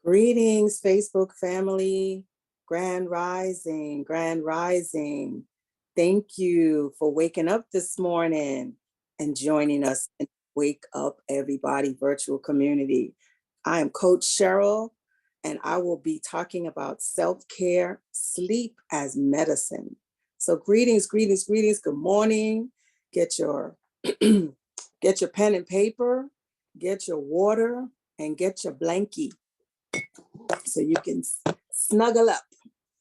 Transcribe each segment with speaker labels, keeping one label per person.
Speaker 1: Greetings, Facebook family. Grand Rising, Grand Rising. Thank you for waking up this morning and joining us in Wake Up Everybody virtual community. I am Coach Sheryl, and I will be talking about self-care, sleep as medicine. So greetings, greetings, greetings. Good morning. Get your get your pen and paper, get your water, and get your blankie so you can snuggle up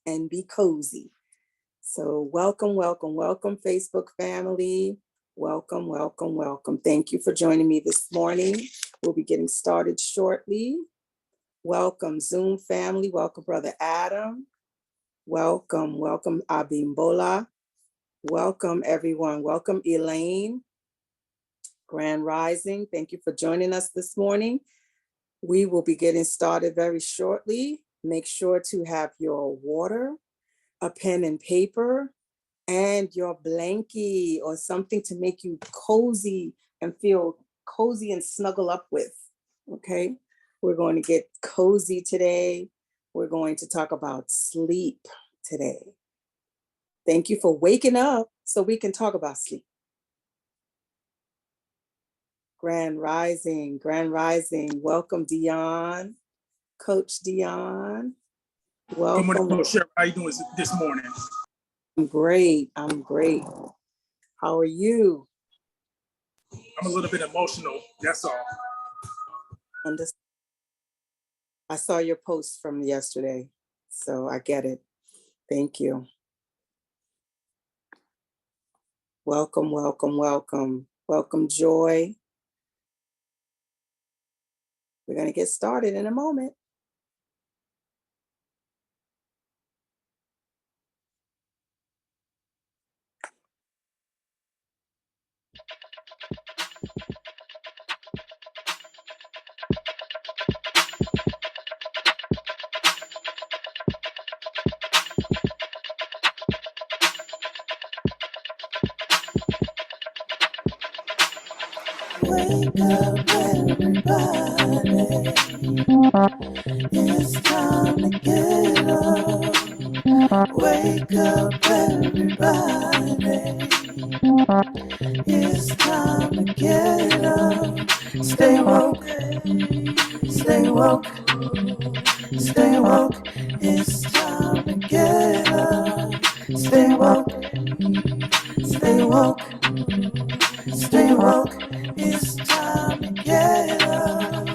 Speaker 1: and be cozy. So welcome, welcome, welcome, Facebook family. Welcome, welcome, welcome. Thank you for joining me this morning. We'll be getting started shortly. Welcome, Zoom family. Welcome, Brother Adam. Welcome, welcome, Abimbola. Welcome, everyone. Welcome, Elaine. Grand Rising. Thank you for joining us this morning. We will be getting started very shortly. Make sure to have your water, a pen and paper, and your blankie or something to make you cozy and feel cozy and snuggle up with, okay? We're going to get cozy today. We're going to talk about sleep today. Thank you for waking up so we can talk about sleep. Grand Rising, Grand Rising. Welcome, Dion. Coach Dion. Welcome.
Speaker 2: Good morning, Coach Sheryl. How you doing this morning?
Speaker 1: I'm great. I'm great. How are you?
Speaker 2: I'm a little bit emotional. That's all.
Speaker 1: I saw your post from yesterday, so I get it. Thank you. Welcome, welcome, welcome. Welcome, Joy. We're going to get started in a moment. Wake up, everybody. It's time to get up. Wake up, everybody. It's time to get up. Stay woke, stay woke, stay woke. It's time to get up. Stay woke, stay woke, stay woke. It's time to get up.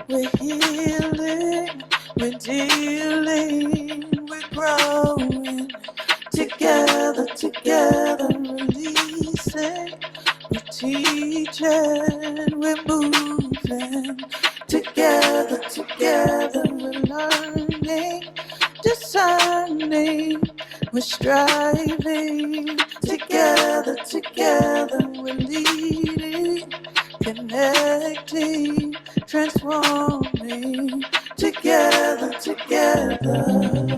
Speaker 1: We're healing, we're dealing, we're growing. Together, together, releasing. We're teaching, we're moving. Together, together, we're learning, discerning. We're striving. Together, together, we're leading, connecting, transforming. Together, together.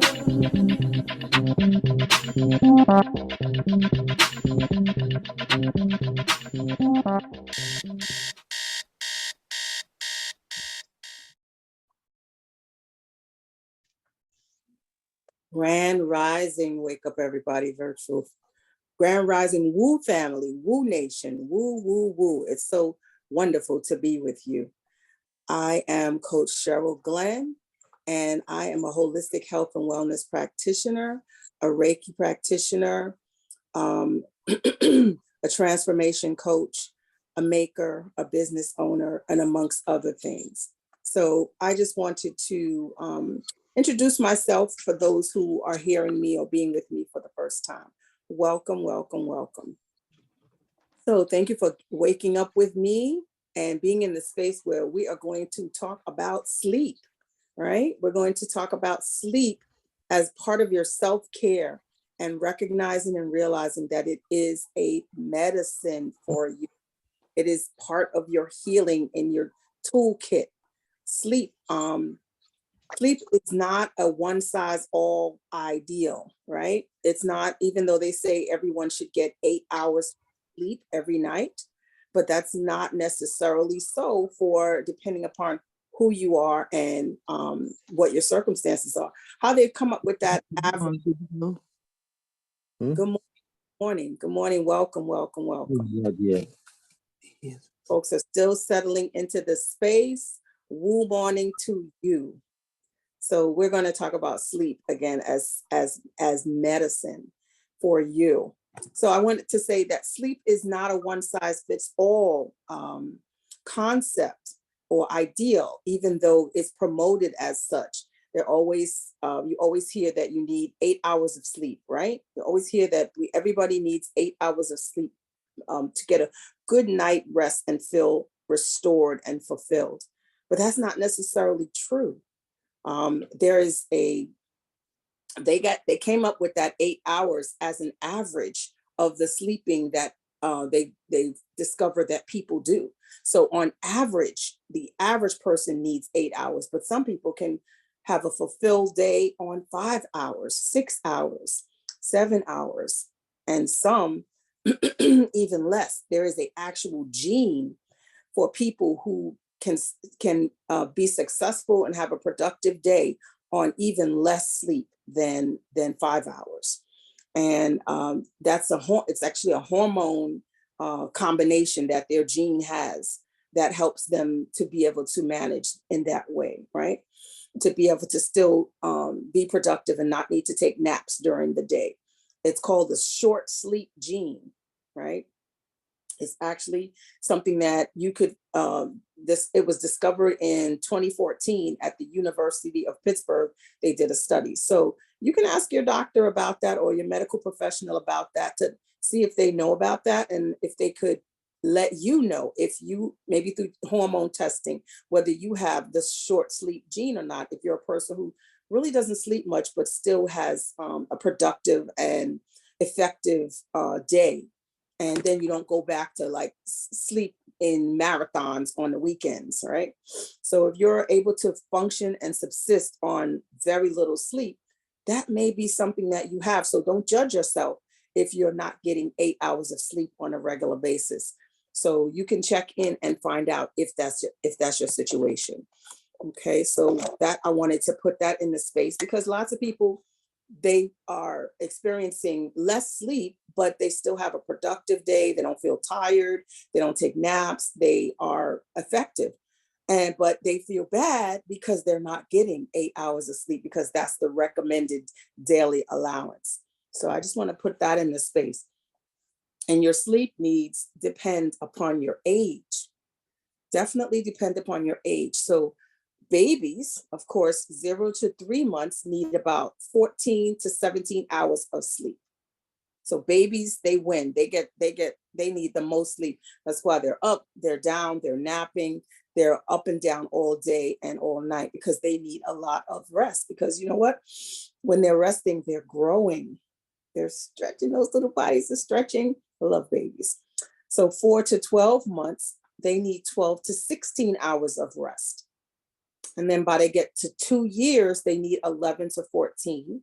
Speaker 1: Grand Rising, wake up everybody, virtual. Grand Rising, Woo family, Woo Nation, Woo, Woo, Woo. It's so wonderful to be with you. I am Coach Sheryl Glenn, and I am a holistic health and wellness practitioner, a Reiki practitioner, a transformation coach, a maker, a business owner, and amongst other things. So I just wanted to introduce myself for those who are hearing me or being with me for the first time. Welcome, welcome, welcome. So thank you for waking up with me and being in the space where we are going to talk about sleep, right? We're going to talk about sleep as part of your self-care and recognizing and realizing that it is a medicine for you. It is part of your healing in your toolkit. Sleep, sleep is not a one size all ideal, right? It's not, even though they say everyone should get 8 hours sleep every night, but that's not necessarily so for depending upon who you are and what your circumstances are. How they've come up with that average. Good morning. Good morning. Welcome, welcome, welcome.
Speaker 3: Yeah.
Speaker 1: Folks are still settling into the space. Woo morning to you. So we're going to talk about sleep again as medicine for you. So I wanted to say that sleep is not a one size fits all concept or ideal, even though it's promoted as such. They're always you always hear that you need 8 hours of sleep, right? You always hear that everybody needs 8 hours of sleep to get a good night rest and feel restored and fulfilled. But that's not necessarily true. They came up with that 8 hours as an average of the sleeping that they discovered that people do. So on average, the average person needs 8 hours, but some people can have a fulfilled day on 5 hours, 6 hours, 7 hours, and some even less. There is an actual gene for people who can be successful and have a productive day on even less sleep than 5 hours. And it's actually a hormone combination that their gene has that helps them to be able to manage in that way, right? To be able to still be productive and not need to take naps during the day. It's called the short sleep gene, right? It's actually something that you could, it was discovered in 2014 at the University of Pittsburgh. They did a study. So you can ask your doctor about that or your medical professional about that to see if they know about that and if they could let you know if you, maybe through hormone testing, whether you have the short sleep gene or not, if you're a person who really doesn't sleep much, but still has a productive and effective day. And then you don't go back to like sleep in marathons on the weekends, right? So if you're able to function and subsist on very little sleep, that may be something that you have. So don't judge yourself if you're not getting 8 hours of sleep on a regular basis. So you can check in and find out if that's your situation. Okay, so that I wanted to put that in the space because lots of people, they are experiencing less sleep, but they still have a productive day. They don't feel tired. They don't take naps. They are effective. But they feel bad because they're not getting 8 hours of sleep because that's the recommended daily allowance. So I just want to put that in the space. And your sleep needs depend upon your age. Definitely depend upon your age. So babies, of course, 0 to 3 months need about 14 to 17 hours of sleep. So babies, they win. They need the most sleep. That's why they're up, they're down, they're napping, they're up and down all day and all night because they need a lot of rest. Because you know what? When they're resting, they're growing. They're stretching, those little bodies are stretching. I love babies. So 4 to 12 months, they need 12 to 16 hours of rest. And then by they get to 2 years, they need 11 to 14.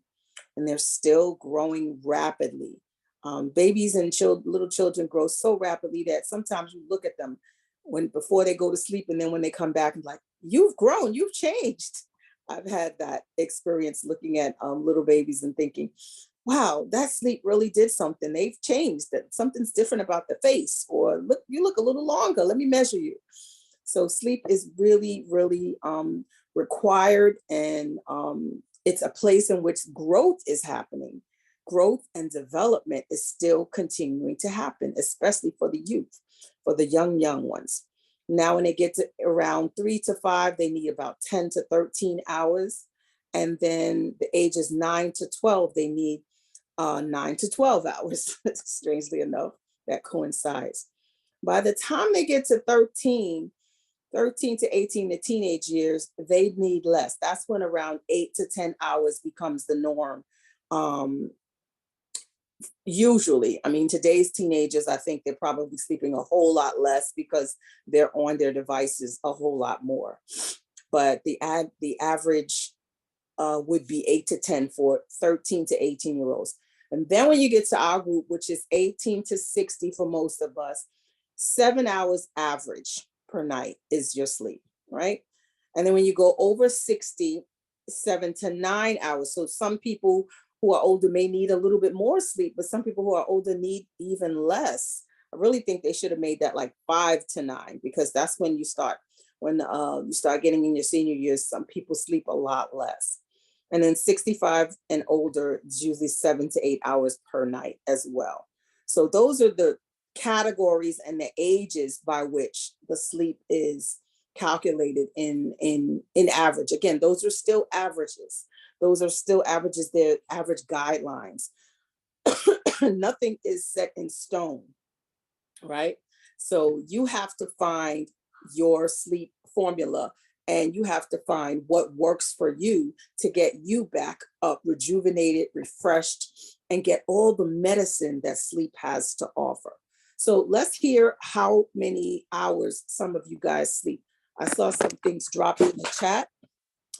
Speaker 1: And they're still growing rapidly. Babies and little children grow so rapidly that sometimes you look at them before they go to sleep, and then when they come back, and like, you've grown, you've changed. I've had that experience looking at little babies and thinking, wow, that sleep really did something. They've changed. That something's different about the face, or look, you look a little longer. Let me measure you. So sleep is really, really required, and it's a place in which growth is happening. Growth and development is still continuing to happen, especially for the youth, for the young ones. Now, when they get to around 3 to 5, they need about 10 to 13 hours. And then the ages 9 to 12, they need 9 to 12 hours, strangely enough, that coincides. By the time they get to 13 to 18, the teenage years, they need less. That's when around 8 to 10 hours becomes the norm. Usually, I mean, today's teenagers, I think they're probably sleeping a whole lot less because they're on their devices a whole lot more. But the average would be 8 to 10 for 13 to 18-year-olds. And then when you get to our group, which is 18 to 60 for most of us, 7 hours average per night is your sleep, right? And then when you go over 60, 7 to 9 hours. So some people who are older may need a little bit more sleep, but some people who are older need even less. I really think they should have made that like 5 to 9, because that's when you start getting in your senior years, some people sleep a lot less. And then 65 and older is usually 7 to 8 hours per night as well. So those are the categories and the ages by which the sleep is calculated in average. Again, those are still averages. Those are still averages, they're average guidelines. Nothing is set in stone, right? So you have to find your sleep formula, and you have to find what works for you to get you back up, rejuvenated, refreshed, and get all the medicine that sleep has to offer. So let's hear how many hours some of you guys sleep. I saw some things drop in the chat.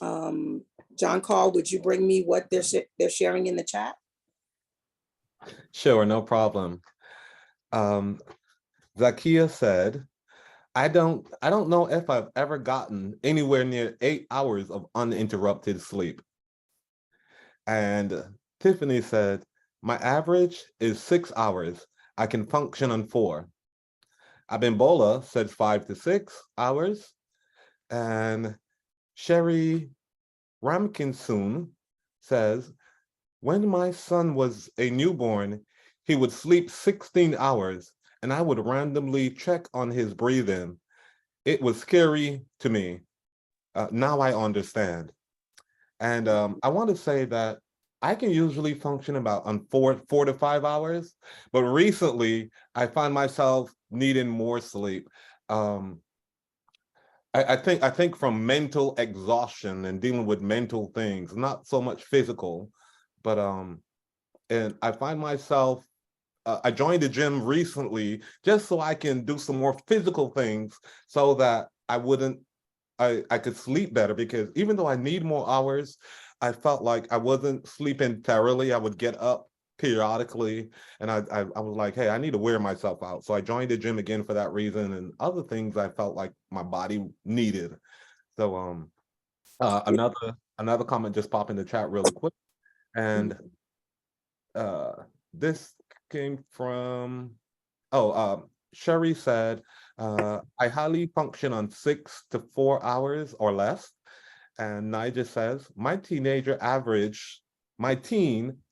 Speaker 1: John Carl, would you bring me what they're sharing in the chat?
Speaker 3: Sure, no problem. Zakia said, I don't know if I've ever gotten anywhere near 8 hours of uninterrupted sleep. And Tiffany said, my average is 6 hours. I can function on 4. Abimbola said 5 to 6 hours. And Sherry Ramkinsoon says, when my son was a newborn, he would sleep 16 hours and I would randomly check on his breathing. It was scary to me. Now I understand. And I want to say that I can usually function about on 4 to 5 hours, but recently I find myself needing more sleep. I think from mental exhaustion and dealing with mental things, not so much physical, but and I find myself, I joined the gym recently just so I can do some more physical things so that I could sleep better, because even though I need more hours, I felt like I wasn't sleeping thoroughly. I would get up periodically and I was like, hey, I need to wear myself out. So I joined the gym again for that reason, and other things I felt like my body needed. So another comment just popped in the chat really quick. And this came from, Sherry said, I highly function on 6 to 4 hours or less. And Nigel says, my teen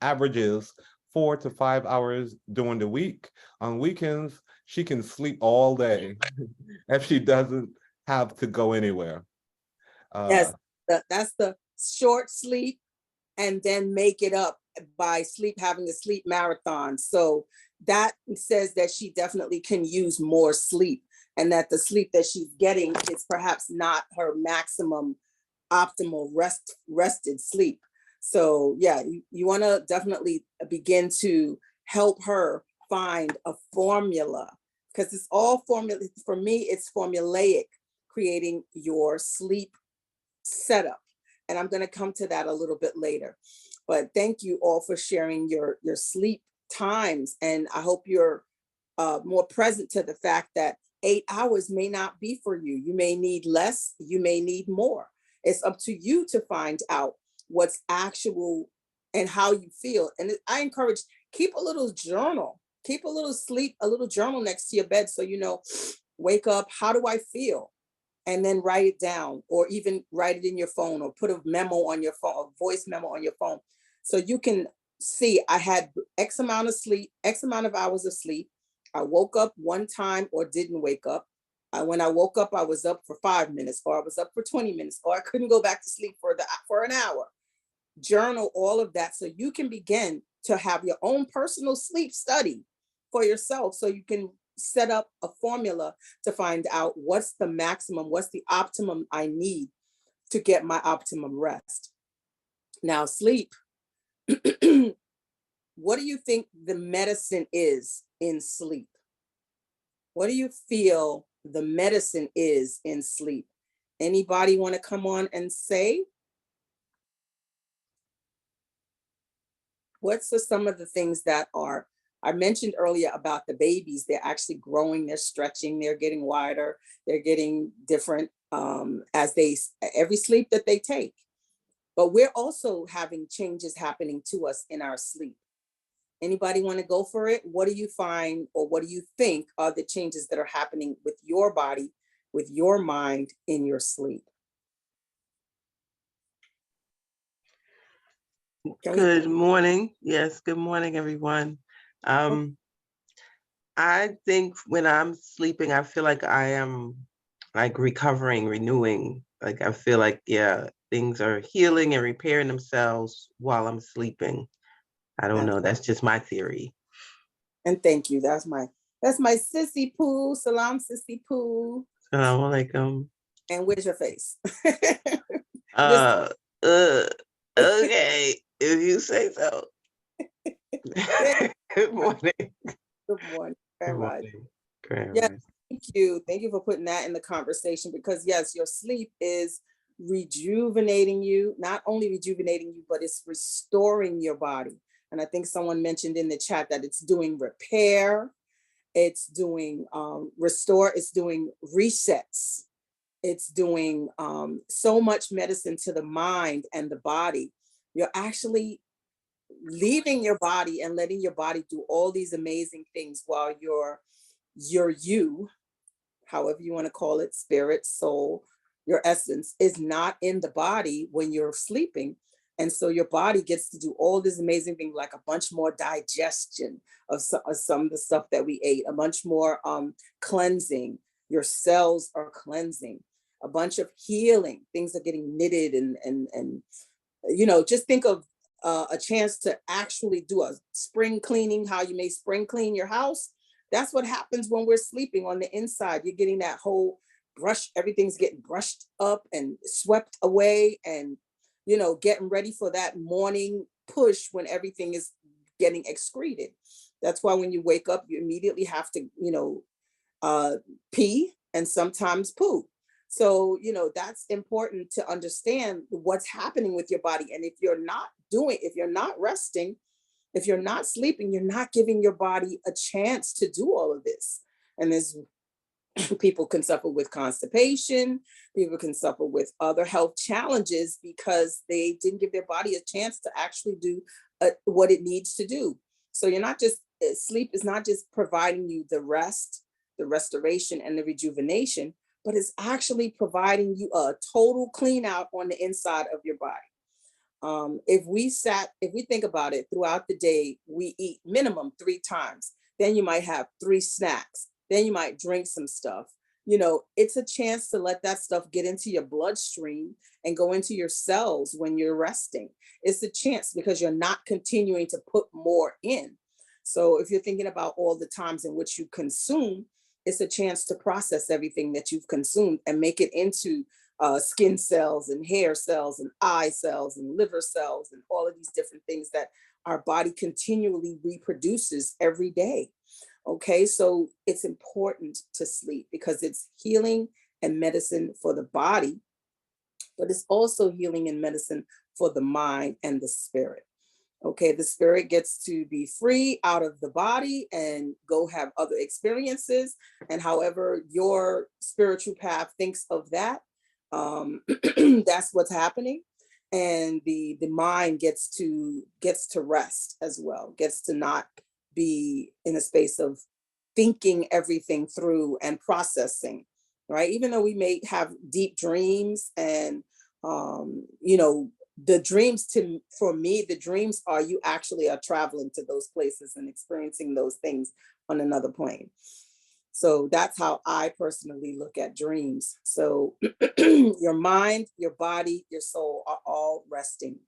Speaker 3: averages 4 to 5 hours during the week. On weekends, she can sleep all day if she doesn't have to go anywhere.
Speaker 1: Yes, that's the short sleep, and then make it up by having a sleep marathon. So that says that she definitely can use more sleep, and that the sleep that she's getting is perhaps not her maximum optimal rested sleep. So yeah, you want to definitely begin to help her find a formula, because it's all formula. For me, it's formulaic, creating your sleep setup. And I'm going to come to that a little bit later. But thank you all for sharing your sleep times. And I hope you're more present to the fact that 8 hours may not be for you. You may need less, you may need more. It's up to you to find out what's actual and how you feel. And I encourage, keep a little journal, keep a little journal next to your bed. So, wake up, how do I feel? And then write it down, or even write it in your phone, or put a memo on your phone, a voice memo on your phone. So you can see, I had X amount of sleep, X amount of hours of sleep. I woke up one time or didn't wake up. When I woke up, I was up for 5 minutes, or I was up for 20 minutes, or I couldn't go back to sleep for an hour. Journal all of that so you can begin to have your own personal sleep study for yourself, so you can set up a formula to find out what's the maximum, what's the optimum I need to get my optimum rest. Now, sleep, what do you think the medicine is in sleep? What do you feel the medicine is in sleep? Anybody want to come on and say? What's some of the things that are I mentioned earlier about the babies. They're actually growing, they're stretching, they're getting wider, they're getting different as every sleep that they take. But we're also having changes happening to us in our sleep. Anybody want to go for it? What do you find, or what do you think are the changes that are happening with your body, with your mind in your sleep?
Speaker 4: Good morning. Yes, good morning, everyone. I think when I'm sleeping, I feel like I am like recovering, renewing. Like I feel like, yeah, things are healing and repairing themselves while I'm sleeping. I don't know. That's just my theory.
Speaker 1: And thank you. That's my sissy poo. Salam, sissy poo.
Speaker 4: Assalamualaikum.
Speaker 1: And where's your face?
Speaker 4: Okay, if you say so. Good morning.
Speaker 1: Good morning.
Speaker 4: Good morning.
Speaker 1: Yeah, thank you. Thank you for putting that in the conversation, because yes, your sleep is rejuvenating you, not only rejuvenating you, but it's restoring your body. And I think someone mentioned in the chat that it's doing repair, it's doing restore, it's doing resets, it's doing so much medicine to the mind and the body. You're actually leaving your body and letting your body do all these amazing things while you, however you want to call it, spirit, soul, your essence is not in the body when you're sleeping. And so your body gets to do all this amazing thing, like a bunch more digestion of some of the stuff that we ate, a bunch more cleansing. Your cells are cleansing, a bunch of healing. Things are getting knitted and just think of a chance to actually do a spring cleaning, how you may spring clean your house. That's what happens when we're sleeping on the inside. You're getting that whole brush, everything's getting brushed up and swept away, and getting ready for that morning push when everything is getting excreted. That's why when you wake up, you immediately have to, pee and sometimes poo. So, that's important to understand what's happening with your body. And if you're not resting, if you're not sleeping, you're not giving your body a chance to do all of this. And there's people can suffer with constipation, people can suffer with other health challenges because they didn't give their body a chance to actually do what it needs to do. So you're not just, sleep is not just providing you the rest, the restoration and the rejuvenation, but it's actually providing you a total clean out on the inside of your body. If we think about it, throughout the day, we eat minimum 3 times. Then you might have 3 snacks. Then you might drink some stuff. It's a chance to let that stuff get into your bloodstream and go into your cells when you're resting. It's a chance because you're not continuing to put more in. So if you're thinking about all the times in which you consume, it's a chance to process everything that you've consumed and make it into skin cells and hair cells and eye cells and liver cells and all of these different things that our body continually reproduces every day. Okay, so it's important to sleep because it's healing and medicine for the body, but it's also healing and medicine for the mind and the spirit. Okay, the spirit gets to be free out of the body and go have other experiences. And however your spiritual path thinks of that, that's what's happening. And the mind gets to rest as well, gets to not be in a space of thinking everything through and processing, right? Even though we may have deep dreams and the dreams, for me, the dreams are you actually are traveling to those places and experiencing those things on another plane. So that's how I personally look at dreams. So your mind, your body, your soul are all resting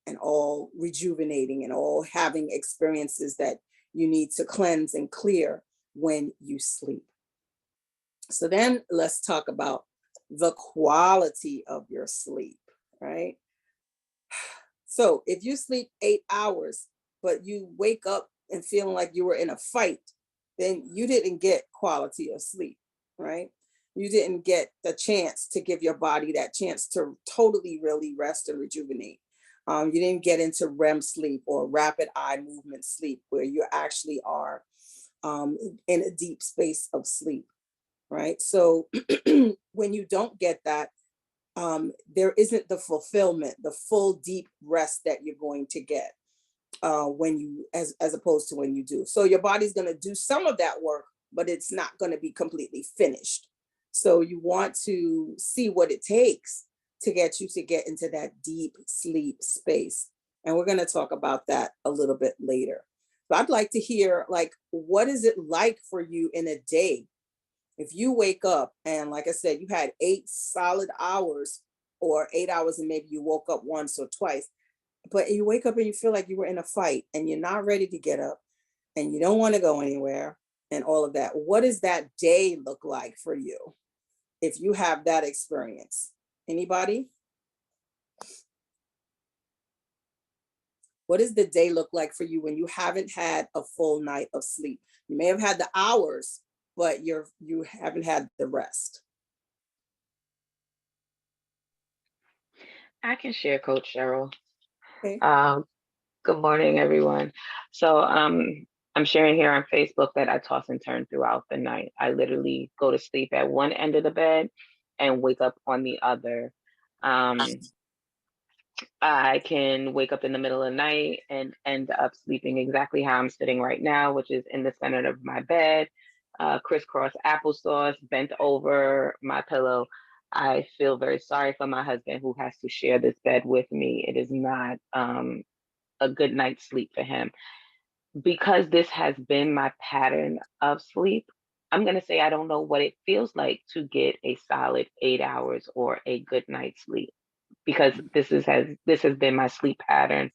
Speaker 1: and all rejuvenating and all having experiences that you need to cleanse and clear when you sleep. So then let's talk about the quality of your sleep, right? So if you sleep 8 hours, but you wake up and feeling like you were in a fight, then you didn't get quality of sleep, right? You didn't get the chance to give your body that chance to totally really rest and rejuvenate. You didn't get into REM sleep or rapid eye movement sleep, where you actually are in a deep space of sleep, right? So when you don't get that, there isn't the fulfillment, the full deep rest that you're going to get when you, as opposed to when you do. So your body's going to do some of that work, but it's not going to be completely finished. So you want to see what it takes to get you to get into that deep sleep space. And we're going to talk about that a little bit later. But I'd like to hear, like, what is it like for you in a day? If you wake up and, like I said, you had 8 solid hours, or 8 hours and maybe you woke up once or twice, but you wake up and you feel like you were in a fight and you're not ready to get up and you don't want to go anywhere and all of that. What does that day look like for you if you have that experience? Anybody? What does the day look like for you when you haven't had a full night of sleep? You may have had the hours, but you haven't had the rest.
Speaker 5: I can share, Coach Cheryl.
Speaker 1: Okay.
Speaker 5: Good morning, everyone. So I'm sharing here on Facebook that I toss and turn throughout the night. I literally go to sleep at one end of the bed and wake up on the other. Um, I can wake up in the middle of the night and end up sleeping exactly how I'm sitting right now, which is in the center of my bed, crisscross applesauce, bent over my pillow. I feel very sorry for my husband who has to share this bed with me. It is not a good night's sleep for him. Because this has been my pattern of sleep, I'm going to say I don't know what it feels like to get a solid 8 hours or a good night's sleep, because this has been my sleep pattern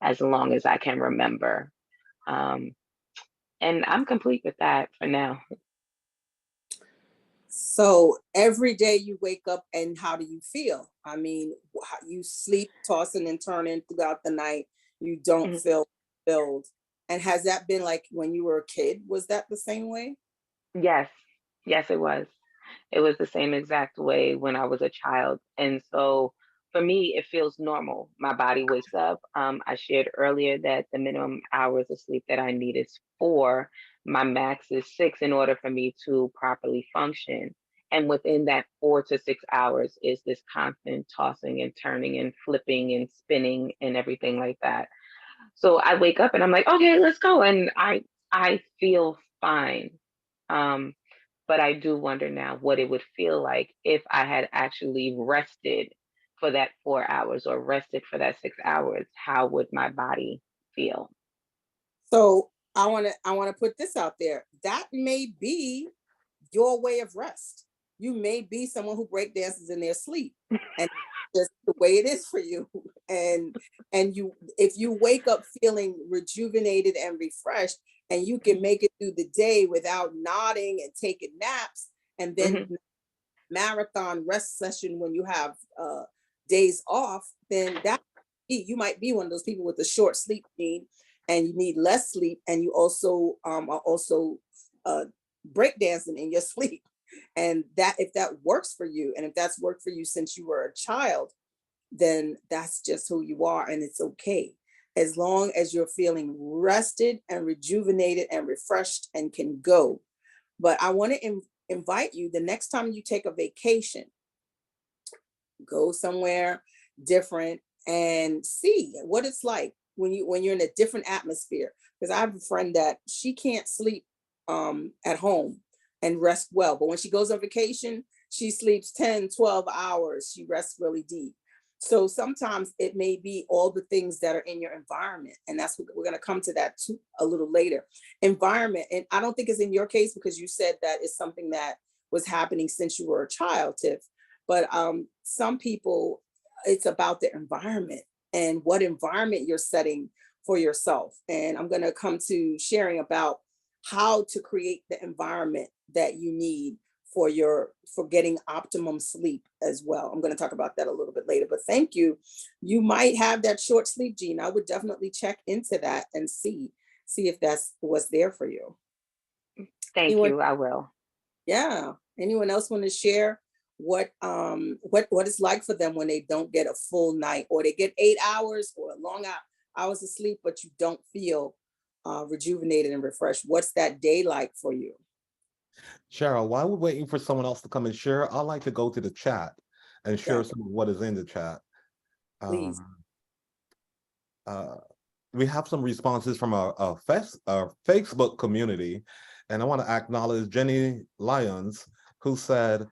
Speaker 5: as long as I can remember. Um, and I'm complete with that for now.
Speaker 1: So every day you wake up, and how do you feel? I mean, you sleep tossing and turning throughout the night. You don't
Speaker 5: Mhm.
Speaker 1: feel filled. And has that been like when you were a kid? Was that the same way?
Speaker 5: Yes, yes, it was. It was the same exact way when I was a child. And so for me, it feels normal. My body wakes up. I shared earlier that the minimum hours of sleep that I need is 4. My max is 6 in order for me to properly function. And within that 4 to 6 hours is this constant tossing and turning and flipping and spinning and everything like that. So I wake up and I'm like, okay, let's go. And I feel fine. Um, but I do wonder now what it would feel like if I had actually rested for that 4 hours or rested for that 6 hours. How would my body feel?
Speaker 1: So I want to put this out there. That may be your way of rest. You may be someone who break dances in their sleep, and just the way it is for you. And you, if you wake up feeling rejuvenated and refreshed, and you can make it through the day without nodding and taking naps, and then
Speaker 5: Hmm.
Speaker 1: marathon rest session when you have days off, then that, you might be one of those people with a short sleep need, and you need less sleep, and you also are also uh, breakdancing in your sleep. And that, if that works for you, and if that's worked for you since you were a child, then that's just who you are, and it's okay. As long as you're feeling rested and rejuvenated and refreshed and can go. But I want to invite you, the next time you take a vacation, go somewhere different and see what it's like when you're in a different atmosphere. Because I have a friend that she can't sleep at home and rest well, but when she goes on vacation, she sleeps 10, 12 hours. She rests really deep. So sometimes it may be all the things that are in your environment, and that's what we're going to come to that too, a little later. Environment, and I don't think it's in your case because you said that it's something that was happening since you were a child, Tiff. But some people, it's about the environment and what environment you're setting for yourself. And I'm going to come to sharing about how to create the environment that you need for getting optimum sleep as well. I'm going to talk about that a little bit later. But thank you. You might have that short sleep gene. I would definitely check into that and see if that's what's there for you.
Speaker 5: Thank
Speaker 1: Anyone?
Speaker 5: you. I will.
Speaker 1: Yeah. Anyone else want to share what it's like for them when they don't get a full night, or they get 8 hours or hours of sleep, but you don't feel rejuvenated and refreshed. What's that day like for you?
Speaker 3: Sheryl, while we're waiting for someone else to come and share, I'd like to go to the chat and share
Speaker 1: Yeah,
Speaker 3: some of what is in the chat.
Speaker 1: please.
Speaker 3: Um, uh, we have some responses from our Facebook community, and I want to acknowledge Jenny Lyons, who said,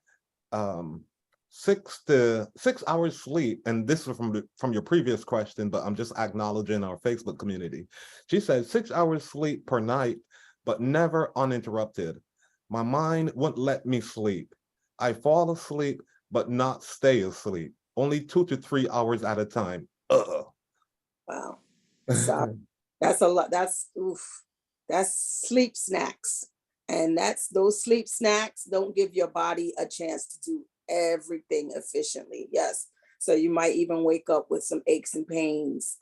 Speaker 3: um, 6 hours sleep, and this was from your previous question, but I'm just acknowledging our Facebook community. She said 6 hours sleep per night, but never uninterrupted. My mind wouldn't let me sleep. I fall asleep, but not stay asleep. Only 2 to 3 hours at a time.
Speaker 1: Wow. So that's a lot. That's oof. That's sleep snacks. And those sleep snacks don't give your body a chance to do everything efficiently. Yes. So you might even wake up with some aches and pains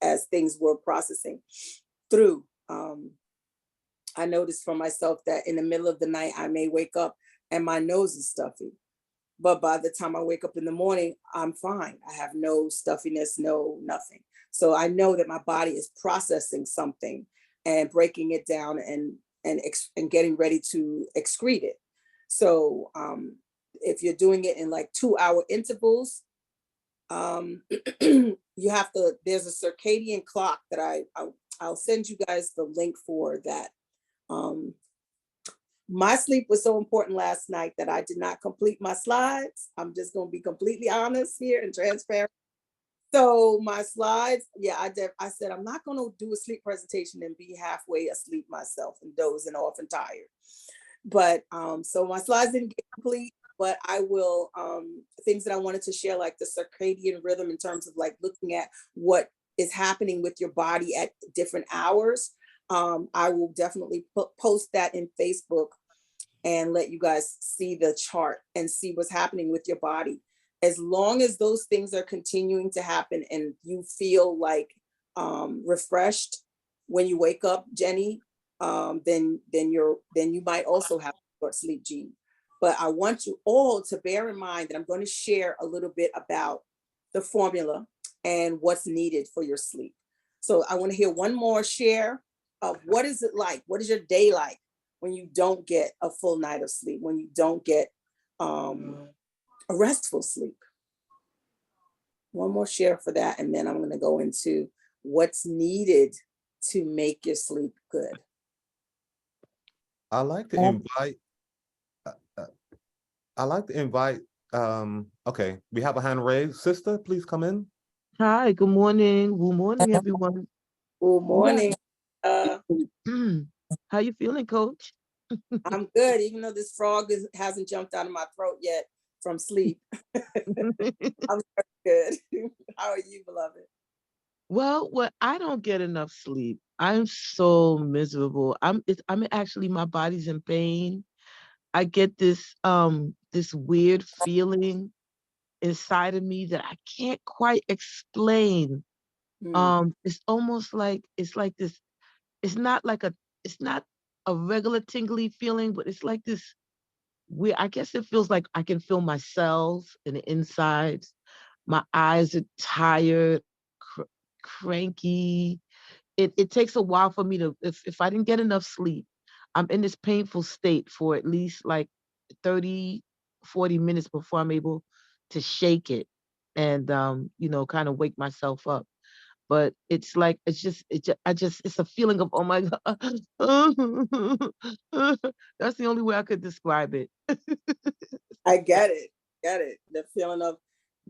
Speaker 1: as things were processing through. I noticed for myself that in the middle of the night, I may wake up and my nose is stuffy. But by the time I wake up in the morning, I'm fine. I have no stuffiness, no nothing. So I know that my body is processing something and breaking it down and getting ready to excrete it. So if you're doing it in like 2 hour intervals, you have to. There's a circadian clock that I'll send you guys the link for that. Um, my sleep was so important last night that I did not complete my slides. I'm just going to be completely honest here and transparent. So my slides, yeah, I did. I said, I'm not going to do a sleep presentation and be halfway asleep myself and dozing off and tired. But so my slides didn't get complete, but I will, things that I wanted to share, like the circadian rhythm in terms of like looking at what is happening with your body at different hours. I will definitely post that in Facebook and let you guys see the chart and see what's happening with your body. As long as those things are continuing to happen and you feel like refreshed when you wake up, Jenny, then you might also have a short sleep gene. But I want you all to bear in mind that I'm going to share a little bit about the formula and what's needed for your sleep. So I want to hear one more share of what is it like? What is your day like when you don't get a full night of sleep, when you don't get a restful sleep? One more share for that, and then I'm going to go into what's needed to make your sleep good.
Speaker 3: I like to invite. Uh, uh, I like to invite. Okay, we have a hand raised. Sister, please come in.
Speaker 6: Hi, good morning. Good morning, everyone.
Speaker 1: Good morning.
Speaker 6: How you feeling, Coach?
Speaker 1: I'm good, even though this frog hasn't jumped out of my throat yet from sleep. I'm good. How are you, beloved?
Speaker 6: Well, I don't get enough sleep. I'm so miserable. I'm actually, my body's in pain. I get this weird feeling inside of me that I can't quite explain. It's almost like it's like this. It's not like it's not a regular tingly feeling, but it's like this weird. I guess it feels like I can feel my cells in the insides. My eyes are tired, cranky. It takes a while for me to, if I didn't get enough sleep, I'm in this painful state for at least like 30, 40 minutes before I'm able to shake it and kind of wake myself up. But it's like it's a feeling of, oh my God. That's the only way I could describe it.
Speaker 1: I get it. Get it. The feeling of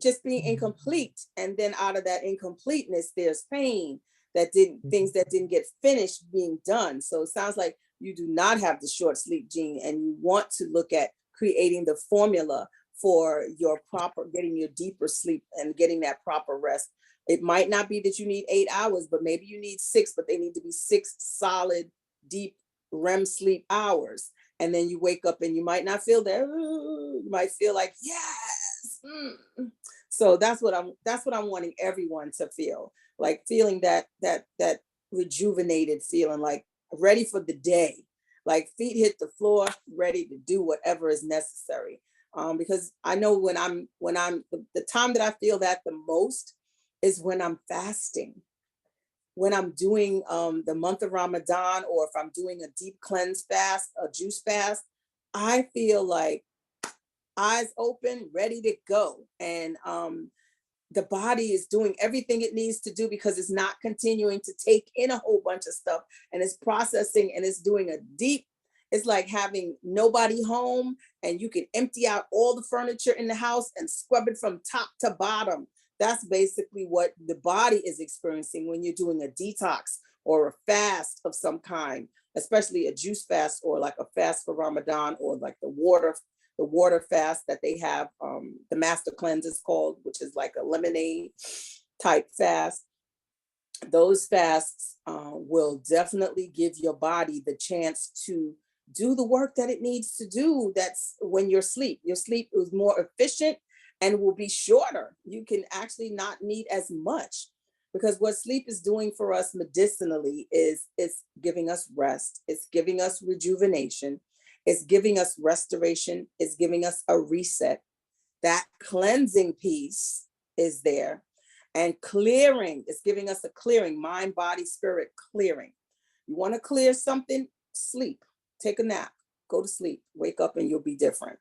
Speaker 1: just being incomplete. And then out of that incompleteness, there's pain things that didn't get finished being done. So it sounds like you do not have the short sleep gene and you want to look at creating the formula for your getting your deeper sleep and getting that proper rest. It might not be that you need 8 hours, but maybe you need 6, but they need to be 6 solid, deep REM sleep hours. And then you wake up and you might not feel that. You might feel like, yes. So that's what I'm wanting everyone to feel, like feeling that rejuvenated feeling, like ready for the day, like feet hit the floor, ready to do whatever is necessary. because I know when I'm the time that I feel that the most is when I'm fasting, when I'm doing the month of Ramadan, or if I'm doing a deep cleanse fast, a juice fast. I feel like eyes open, ready to go, and the body is doing everything it needs to do because it's not continuing to take in a whole bunch of stuff, and it's processing, and it's doing a deep, it's like having nobody home and you can empty out all the furniture in the house and scrub it from top to bottom. That's basically what the body is experiencing when you're doing a detox or a fast of some kind, especially a juice fast or like a fast for Ramadan, or like the water fast that they have. The master cleanse is called, which is like a lemonade type fast. Those fasts will definitely give your body the chance to do the work that it needs to do. That's when your sleep is more efficient and will be shorter. You can actually not need as much, because what sleep is doing for us medicinally is it's giving us rest, it's giving us rejuvenation, it's giving us restoration, it's giving us a reset. That cleansing piece is there. And clearing is giving us a clearing, mind, body, spirit clearing. You want to clear something? Sleep, take a nap, go to sleep, wake up, and you'll be different.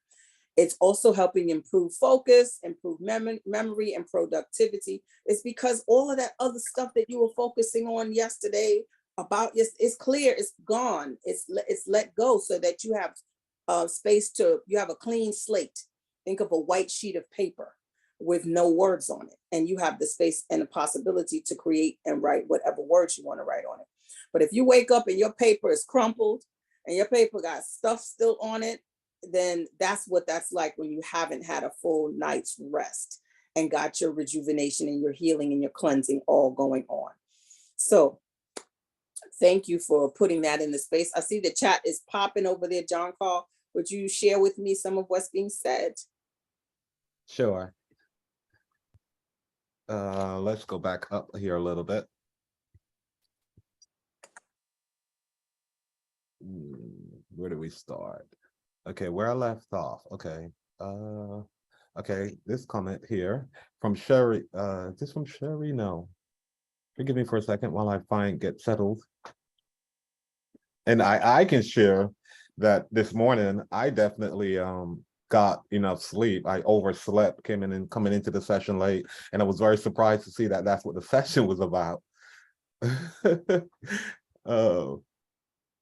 Speaker 1: It's also helping improve focus, improve memory and productivity. It's because all of that other stuff that you were focusing on yesterday about, it's clear, it's gone, it's let go, so that you have space you have a clean slate. Think of a white sheet of paper with no words on it, and you have the space and the possibility to create and write whatever words you want to write on it. But if you wake up and your paper is crumpled and your paper got stuff still on it, then that's what that's like when you haven't had a full night's rest and got your rejuvenation and your healing and your cleansing all going on. So thank you for putting that in the space. I see the chat is popping over there. John Carl, would you share with me some of what's being said?
Speaker 3: Sure. Let's go back up here a little bit. Where do we start? Okay, where I left off. Okay. Okay, this comment here from Sherry. Is this from Sherry? No. Forgive me for a second while I get settled. And I can share that this morning I definitely got enough sleep. I overslept, coming into the session late, and I was very surprised to see that that's what the session was about. Oh,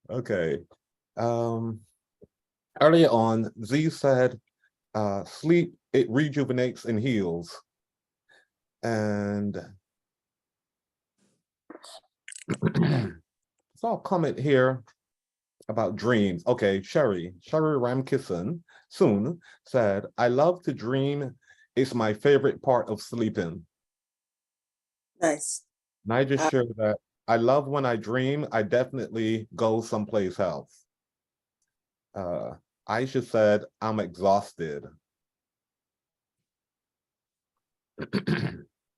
Speaker 3: okay. Earlier on, Z said, sleep, it rejuvenates and heals. And so I'll comment here about dreams. Okay, Sherry Ramkisson soon said, I love to dream. It's my favorite part of sleeping.
Speaker 1: Nice.
Speaker 3: And I just share that I love when I dream. I definitely go someplace else. Aisha said, I'm exhausted.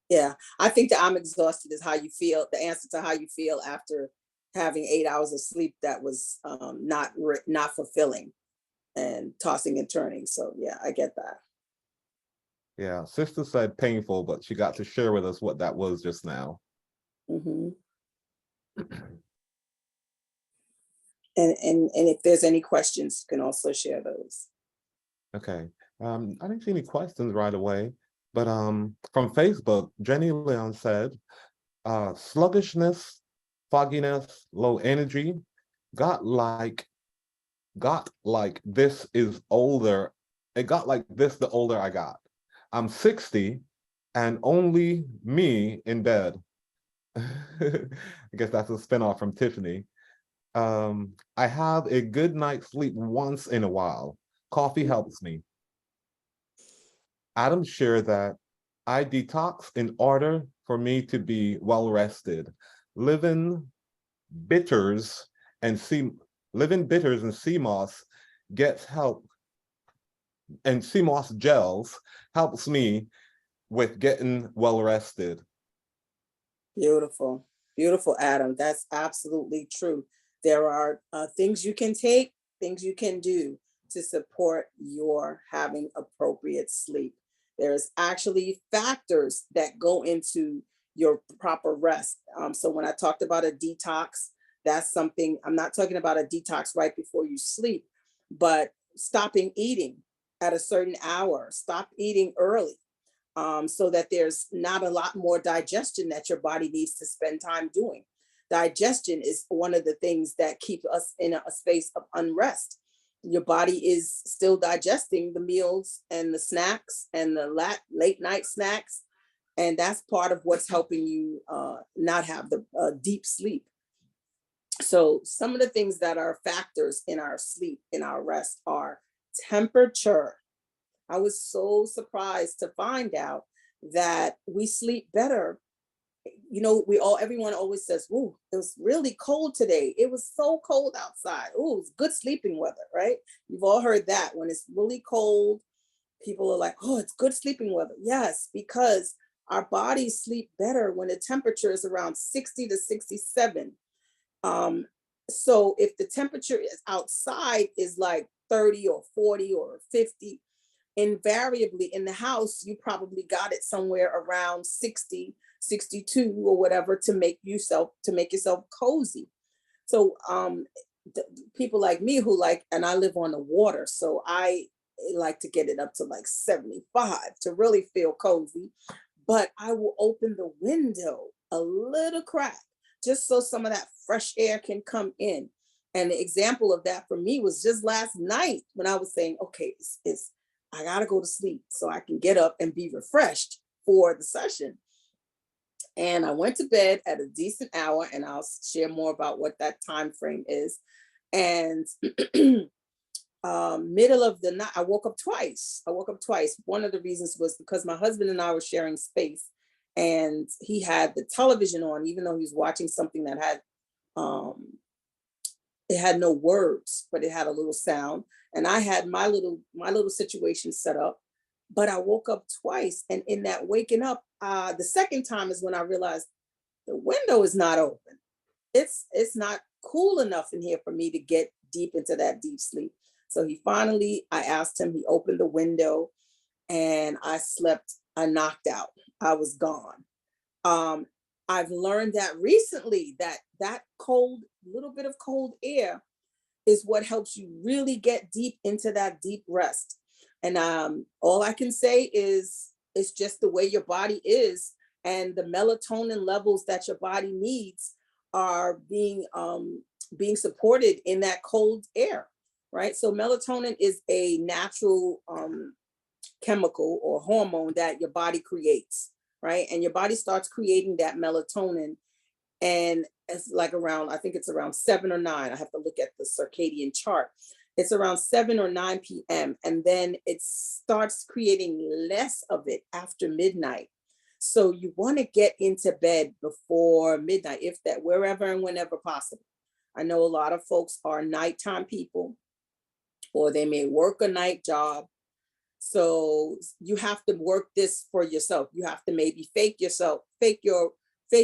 Speaker 1: Yeah, I think that I'm exhausted is how you feel, the answer to how you feel after having 8 hours of sleep that was not fulfilling and tossing and turning. So yeah, I get that.
Speaker 3: Yeah, sister said painful, but she got to share with us what that was just now.
Speaker 1: Mm-hmm. And if there's any questions, you can also share those.
Speaker 3: Okay. I didn't see any questions right away, but from Facebook, Jenny Leon said, sluggishness, fogginess, low energy, got like this is older. It got like this the older I got. I'm 60 and only me in bed. I guess that's a spinoff from Tiffany. I have a good night's sleep once in a while. Coffee helps me. Adam shared that I detox in order for me to be well rested. Living bitters and sea moss gets help, and sea moss gels helps me with getting well rested.
Speaker 1: Beautiful, beautiful, Adam. That's absolutely true. There are things you can take, things you can do. to support your having appropriate sleep. There's actually factors that go into your proper rest. So when I talked about a detox, that's something, I'm not talking about a detox right before you sleep, but stopping eating at a certain hour, stop eating early, so that there's not a lot more digestion that your body needs to spend time doing. Digestion is one of the things that keep us in a space of unrest. Your body is still digesting the meals and the snacks and the late night snacks. And that's part of what's helping you not have the deep sleep. So some of the things that are factors in our sleep, in our rest, are temperature. I was so surprised to find out that we sleep better. You know, everyone always says, "Ooh, it was really cold today. It was so cold outside. Ooh, it's good sleeping weather," right? You've all heard that. When it's really cold, people are like, "Oh, it's good sleeping weather." Yes, because our bodies sleep better when the temperature is around 60 to 67. Um, so if the temperature is outside is like 30 or 40 or 50, invariably in the house, you probably got it somewhere around 60, 62 or whatever to make yourself cozy. So people like me who like, and I live on the water, so I like to get it up to like 75 to really feel cozy. But I will open the window a little crack just so some of that fresh air can come in. And the example of that for me was just last night when I was saying, okay, I gotta go to sleep so I can get up and be refreshed for the session. And I went to bed at a decent hour, and I'll share more about what that time frame is. And middle of the night, I woke up twice. One of the reasons was because my husband and I were sharing space, and he had the television on, even though he was watching something that had it had no words, but it had a little sound. And I had my little situation set up, but I woke up twice. And in that waking up, the second time is when I realized the window is not open. It's not cool enough in here for me to get deep into that deep sleep. So I asked him, he opened the window, and I knocked out. I was gone. I've learned that recently that little bit of cold air is what helps you really get deep into that deep rest. And all I can say is it's just the way your body is, and the melatonin levels that your body needs are being supported in that cold air, right? So melatonin is a natural chemical or hormone that your body creates, right? And your body starts creating that melatonin, and it's like around, I think it's around 7 or 9. I have to look at the circadian chart. It's around 7 or 9 p.m. And then it starts creating less of it after midnight. So you want to get into bed before midnight, if that, wherever and whenever possible. I know a lot of folks are nighttime people, or they may work a night job. So you have to work this for yourself. You have to maybe fake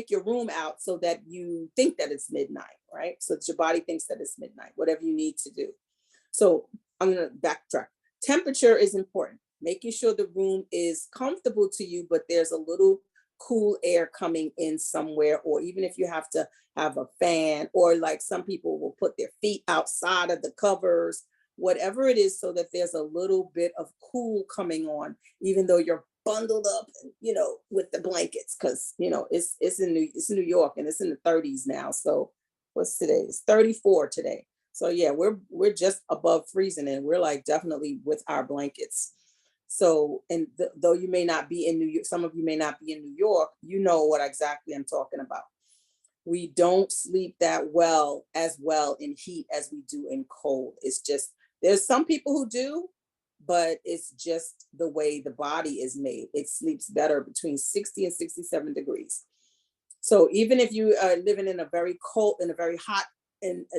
Speaker 1: your room out so that you think that it's midnight, right? So that your body thinks that it's midnight, whatever you need to do. So I'm going to backtrack. Temperature is important. Making sure the room is comfortable to you, but there's a little cool air coming in somewhere, or even if you have to have a fan, or like some people will put their feet outside of the covers, whatever it is, so that there's a little bit of cool coming on, even though you're bundled up, with the blankets, because it's New York, and it's in the 30s now. So what's today? It's 34 today. So yeah, we're just above freezing, and we're like definitely with our blankets. So, and though you may not be in New York, some of you may not be in New York, you know what exactly I'm talking about. We don't sleep that well in heat as we do in cold. It's just, there's some people who do, but it's just the way the body is made. It sleeps better between 60 and 67 degrees. So even if you are living in a very cold, in a very hot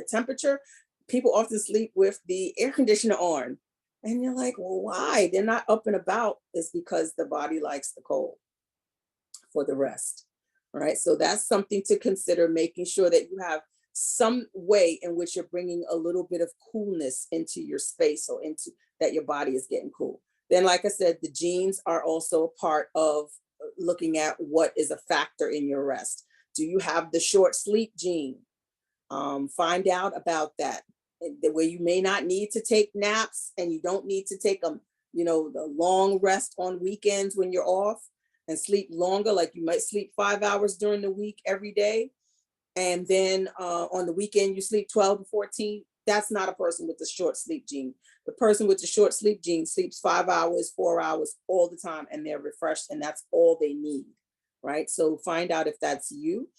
Speaker 1: temperature, people often sleep with the air conditioner on. And you're like, well, why? They're not up and about. It's because the body likes the cold for the rest. All right. So that's something to consider, making sure that you have some way in which you're bringing a little bit of coolness into your space, or into that your body is getting cool. Then, like I said, the genes are also a part of looking at what is a factor in your rest. Do you have the short sleep gene? Find out about that. The way you may not need to take naps, and you don't need to take them, the long rest on weekends when you're off, and sleep longer. Like you might sleep 5 hours during the week every day, and then on the weekend you sleep 12 to 14. That's not a person with the short sleep gene. The person with the short sleep gene sleeps 5 hours, 4 hours all the time, and they're refreshed, and that's all they need, right? So find out if that's you.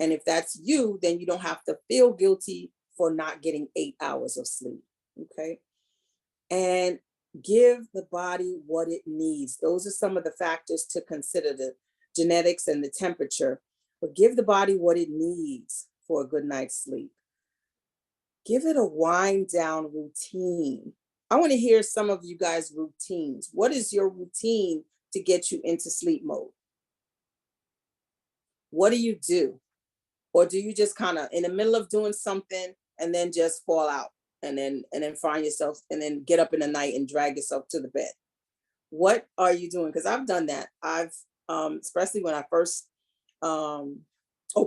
Speaker 1: And if that's you, then you don't have to feel guilty for not getting 8 hours of sleep, okay? And give the body what it needs. Those are some of the factors to consider, the genetics and the temperature, but give the body what it needs for a good night's sleep. Give it a wind down routine. I want to hear some of you guys' routines. What is your routine to get you into sleep mode? What do you do? Or do you just kind of in the middle of doing something and then just fall out, and then find yourself, and then get up in the night and drag yourself to the bed? What are you doing? Because I've done that. I've especially when I first opened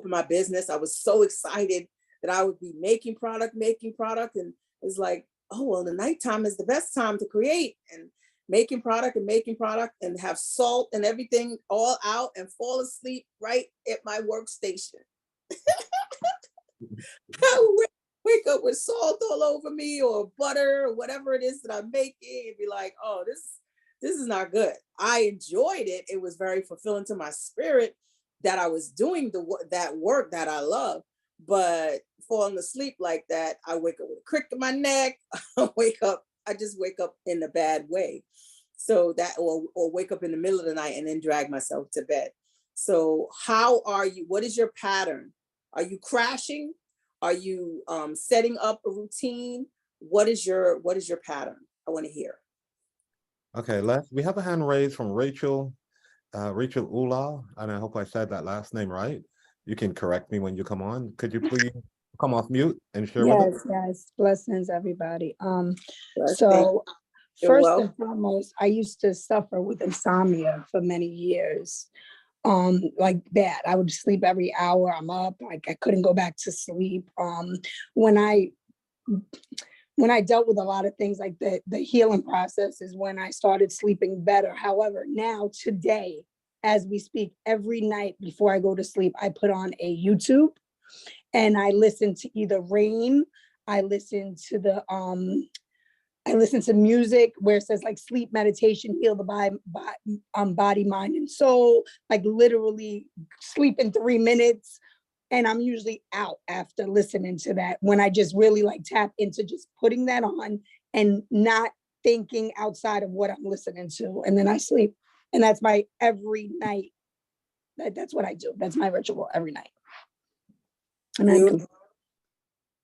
Speaker 1: my business, I was so excited that I would be making product, and it's like, oh well, the nighttime is the best time to create, and making product and have salt and everything all out, and fall asleep right at my workstation. I would wake up with salt all over me, or butter, or whatever it is that I'm making, and be like, oh, this is not good. I enjoyed it. It was very fulfilling to my spirit that I was doing that work that I love. But falling asleep like that, I wake up with a crick in my neck. I just wake up in a bad way. So that, or wake up in the middle of the night and then drag myself to bed. So what is your pattern? Are you crashing? Are you setting up a routine? What is your pattern? I want to hear.
Speaker 3: Okay, we have a hand raised from Rachel Ula, and I hope I said that last name right. You can correct me when you come on. Could you please come off mute and share with us?
Speaker 7: Yes, blessings, everybody.
Speaker 1: Blessings.
Speaker 7: So
Speaker 1: You're
Speaker 7: first
Speaker 1: welcome.
Speaker 7: and foremost, I used to suffer with insomnia for many years. Like bad. I would sleep every hour. I'm up. Like I couldn't go back to sleep. When I dealt with a lot of things, like the healing process is when I started sleeping better. However, now today, as we speak, every night before I go to sleep, I put on a YouTube and I listen to either rain. I listen to music where it says like sleep meditation, heal the body, mind, and soul, like literally sleep in 3 minutes. And I'm usually out after listening to that, when I just really like tap into just putting that on and not thinking outside of what I'm listening to. And then I sleep. And that's my every night. That's what I do. That's my ritual every night. And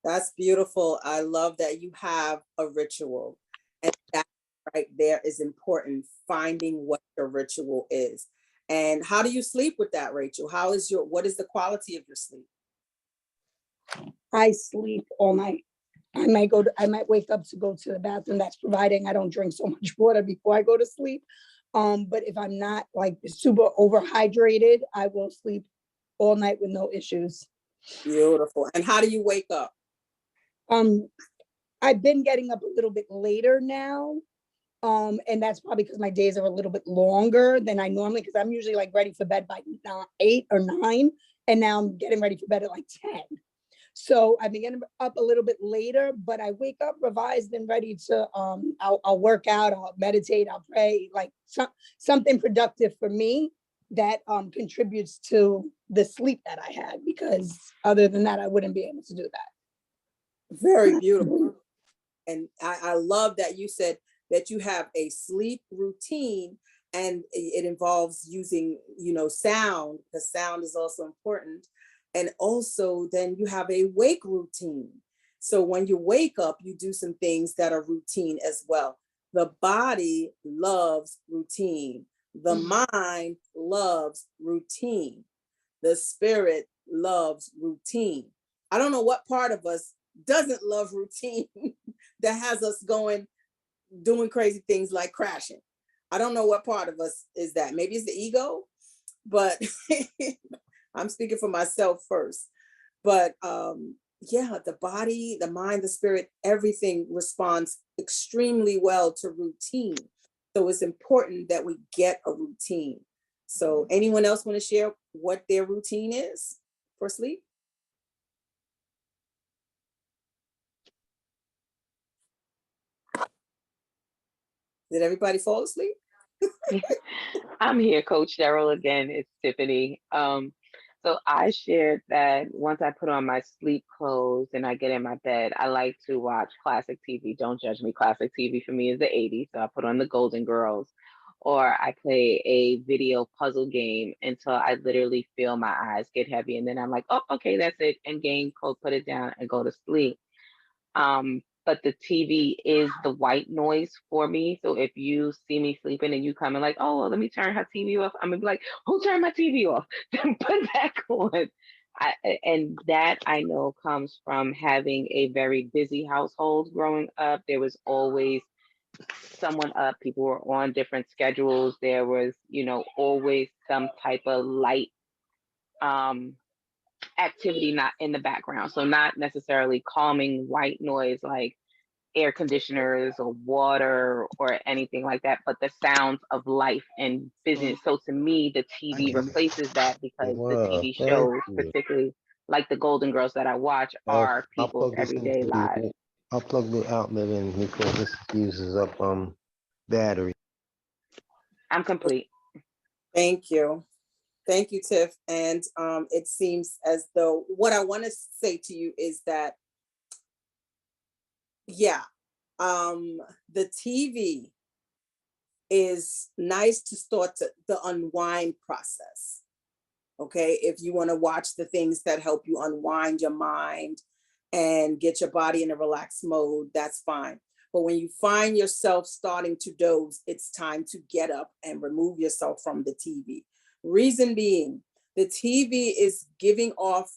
Speaker 1: That's beautiful. I love that you have a ritual. And that right there is important, finding what your ritual is. And how do you sleep with that, Rachel? What is the quality of your sleep?
Speaker 7: I sleep all night. I might wake up to go to the bathroom. That's providing I don't drink so much water before I go to sleep. But if I'm not like super overhydrated, I will sleep all night with no issues.
Speaker 1: Beautiful. And how do you wake up?
Speaker 7: I've been getting up a little bit later now. And that's probably because my days are a little bit longer than I normally, because I'm usually like ready for bed by 8 or 9. And now I'm getting ready for bed at like 10. So I've been getting up a little bit later, but I wake up revised and ready to, I'll work out, I'll meditate, I'll pray, like something productive for me that contributes to the sleep that I had, because other than that, I wouldn't be able to do that.
Speaker 1: Very beautiful. And I love that you said that you have a sleep routine, and it involves using, sound, because sound is also important. And also then you have a wake routine. So when you wake up, you do some things that are routine as well. The body loves routine. The mind loves routine. The spirit loves routine. I don't know what part of us doesn't love routine that has us going, doing crazy things like crashing. I don't know what part of us is that. Maybe it's the ego, but I'm speaking for myself first. But yeah, the body, the mind, the spirit, everything responds extremely well to routine. So it's important that we get a routine. So anyone else want to share what their routine is for sleep? Did everybody fall asleep?
Speaker 5: I'm here, Coach Sheryl again. It's Tiffany. So I shared that once I put on my sleep clothes and I get in my bed, I like to watch classic TV. Don't judge me. Classic TV for me is the 80s. So I put on the Golden Girls, or I play a video puzzle game until I literally feel my eyes get heavy. And then I'm like, oh, okay, that's it. And game code, put it down and go to sleep. But the TV is the white noise for me. So if you see me sleeping and you come and like, oh, well, let me turn her TV off, I'm gonna be like, who turned my TV off? Then put back on. And that I know comes from having a very busy household growing up. There was always someone up, people were on different schedules. There was, always some type of light um activity not in the background. So not necessarily calming white noise like air conditioners or water or anything like that, but the sounds of life and business. So to me, the TV replaces that because the
Speaker 8: Wow,
Speaker 5: TV
Speaker 8: thank
Speaker 5: shows,
Speaker 8: you.
Speaker 5: particularly like the Golden Girls that I watch, are
Speaker 8: I'll
Speaker 5: people's
Speaker 8: plug this
Speaker 5: everyday
Speaker 8: into
Speaker 5: lives.
Speaker 8: I'll plug the outlet in because this uses up battery.
Speaker 5: I'm complete.
Speaker 1: Thank you. Thank you, Tiff. And it seems as though what I want to say to you is that, yeah, the TV is nice to start the unwind process. Okay, if you want to watch the things that help you unwind your mind and get your body in a relaxed mode, that's fine. But when you find yourself starting to doze, it's time to get up and remove yourself from the TV. Reason being, the TV is giving off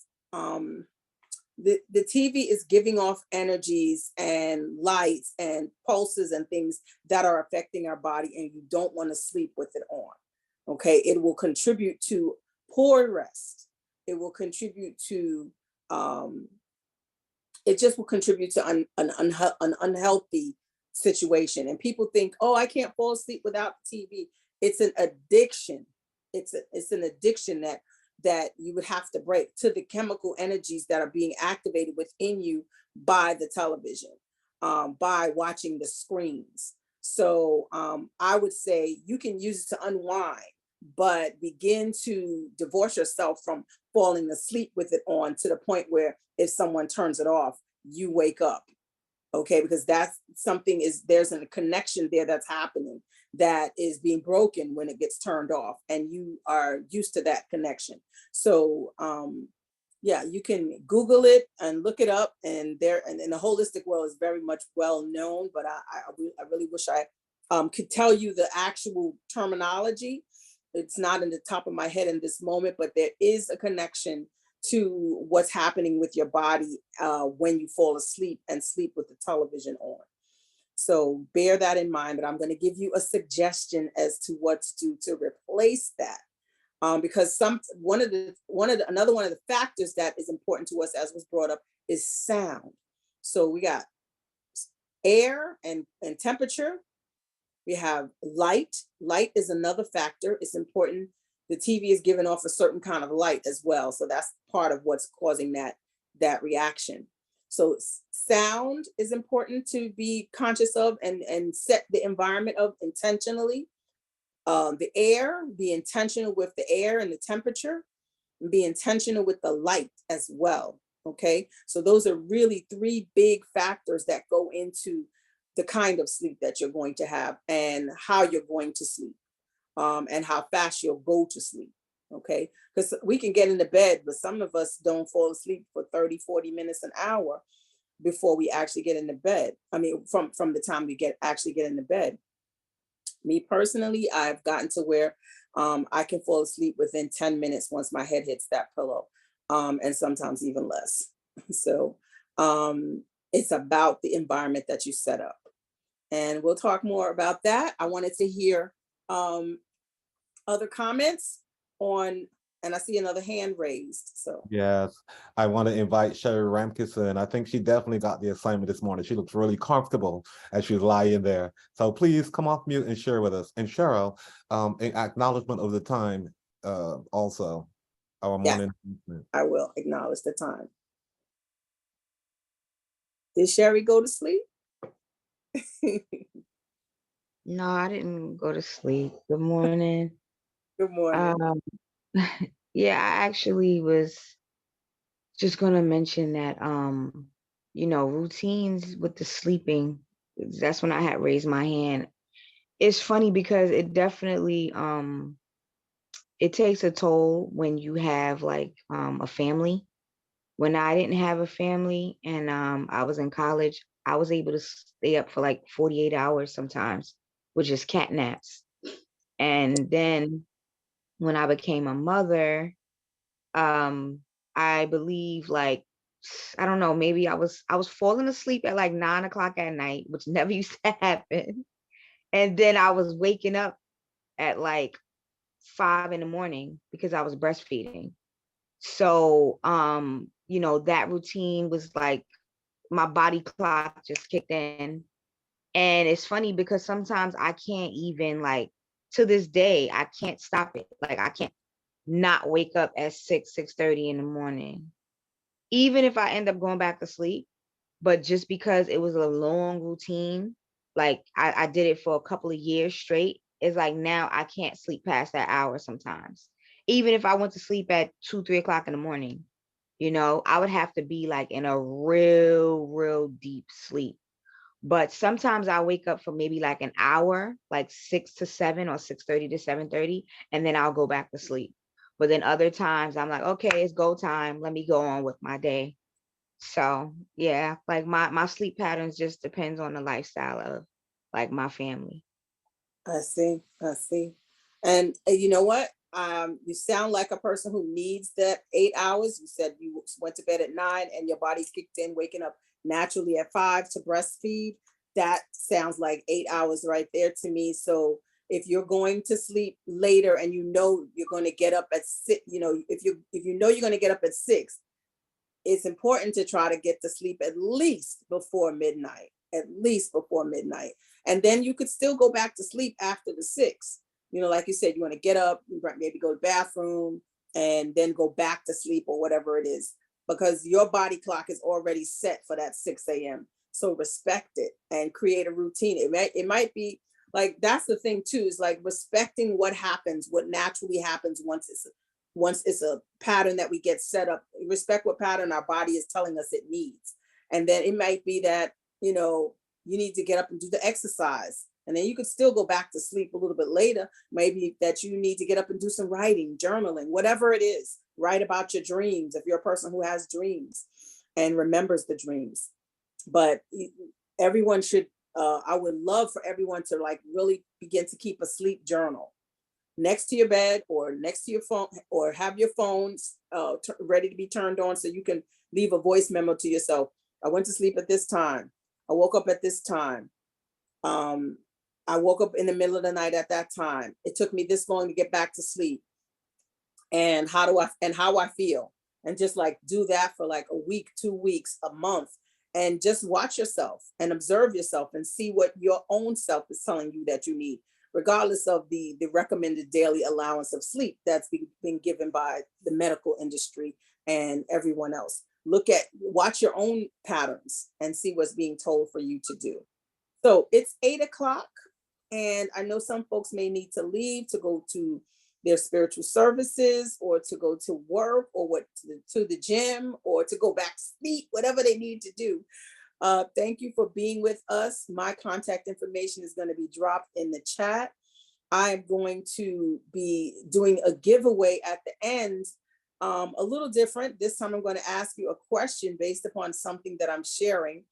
Speaker 1: the TV is giving off energies and lights and pulses and things that are affecting our body, and you don't want to sleep with it on. Okay, it will contribute to poor rest. It will contribute to it just will contribute to an unhealthy situation. And people think, oh, I can't fall asleep without TV. It's an addiction. It's an addiction that you would have to break to the chemical energies that are being activated within you by the television, by watching the screens. So I would say you can use it to unwind, but begin to divorce yourself from falling asleep with it on to the point where if someone turns it off, you wake up. Okay, because that's something there's a connection there that's happening that is being broken when it gets turned off, and you are used to that connection. So yeah, you can Google it and look it up, and the holistic world is very much well known, but I really wish I could tell you the actual terminology. It's not in the top of my head in this moment, but there is a connection to what's happening with your body when you fall asleep and sleep with the television on. So bear that in mind, but I'm going to give you a suggestion as to what to do to replace that. Because another one of the factors that is important to us, as was brought up, is sound. So we got air and temperature. We have light. Light is another factor. It's important. The TV is giving off a certain kind of light as well. So that's part of what's causing that reaction. So sound is important to be conscious of and set the environment of intentionally. The air, be intentional with the air and the temperature, and be intentional with the light as well. Okay, so those are really three big factors that go into the kind of sleep that you're going to have and how you're going to sleep, and how fast you'll go to sleep. Okay, because we can get into bed, but some of us don't fall asleep for 30, 40 minutes, an hour before we actually get into bed. I mean, from the time we actually get into bed. Me personally, I've gotten to where I can fall asleep within 10 minutes once my head hits that pillow, and sometimes even less. So it's about the environment that you set up. And we'll talk more about that. I wanted to hear other comments on, and I see another hand raised. So
Speaker 3: Yes, I want to invite Sheryl Ramkison. I think she definitely got the assignment this morning. She looks really comfortable as she's lying there. So please come off mute and share with us. And Sheryl, in acknowledgement of the time, also our
Speaker 1: yeah,
Speaker 3: morning announcement.
Speaker 1: I will acknowledge the time. Did Sherry go to sleep?
Speaker 9: No, I didn't go to sleep. Good morning.
Speaker 1: Good morning.
Speaker 9: Yeah, I actually was just gonna mention that routines with the sleeping, that's when I had raised my hand. It's funny because it definitely it takes a toll when you have like a family. When I didn't have a family and I was in college, I was able to stay up for like 48 hours sometimes, which is cat naps. And then when I became a mother, um, I believe like I don't know, maybe I was falling asleep at like 9 o'clock at night, which never used to happen. And then I was waking up at like 5 in the morning because I was breastfeeding. So that routine was like my body clock just kicked in. And it's funny because sometimes I can't even like to this day, I can't stop it. Like I can't not wake up at 6:30 in the morning. Even if I end up going back to sleep, but just because it was a long routine, like I did it for a couple of years straight, it's like now I can't sleep past that hour sometimes. Even if I went to sleep at 2, 3 o'clock in the morning, I would have to be like in a real, real deep sleep. But sometimes I wake up for maybe like an hour, like 6 to 7 or 6:30 to 7:30, and then I'll go back to sleep. But then other times I'm like, okay, it's go time. Let me go on with my day. So yeah, like my sleep patterns just depends on the lifestyle of like my family.
Speaker 1: I see. I see. And you know what? You sound like a person who needs that 8 hours. You said you went to bed at 9 and your body kicked in, waking up naturally at 5 to breastfeed. That sounds like 8 hours right there to me. So if you're going to sleep later and you know you're going to get up at 6, if you know you're going to get up at 6, it's important to try to get to sleep at least before midnight, And then you could still go back to sleep after the 6. Like you said, you want to get up, maybe go to the bathroom and then go back to sleep or whatever it is, because your body clock is already set for that 6 a.m. So respect it and create a routine. It might be like, that's the thing too, is like respecting what naturally happens once it's a pattern that we get set up. Respect what pattern our body is telling us it needs. And then it might be that, you need to get up and do the exercise. And then you could still go back to sleep a little bit later. Maybe that you need to get up and do some writing, journaling, whatever it is. Write about your dreams if you're a person who has dreams and remembers the dreams. But everyone should, I would love for everyone to like really begin to keep a sleep journal next to your bed or next to your phone, or have your phones ready to be turned on so you can leave a voice memo to yourself. I went to sleep at this time. I woke up at this time. Um, I woke up in the middle of the night at that time. It took me this long to get back to sleep. And how I feel. And just like do that for like a week, 2 weeks, a month, and just watch yourself and observe yourself and see what your own self is telling you that you need, regardless of the recommended daily allowance of sleep that's been given by the medical industry and everyone else. Watch your own patterns and see what's being told for you to do. So it's 8 o'clock, and I know some folks may need to leave to go to their spiritual services or to go to work or to the gym or to go back to sleep, whatever they need to do. Thank you for being with us. My contact information is going to be dropped in the chat. I'm going to be doing a giveaway at the end, a little different. This time I'm going to ask you a question based upon something that I'm sharing.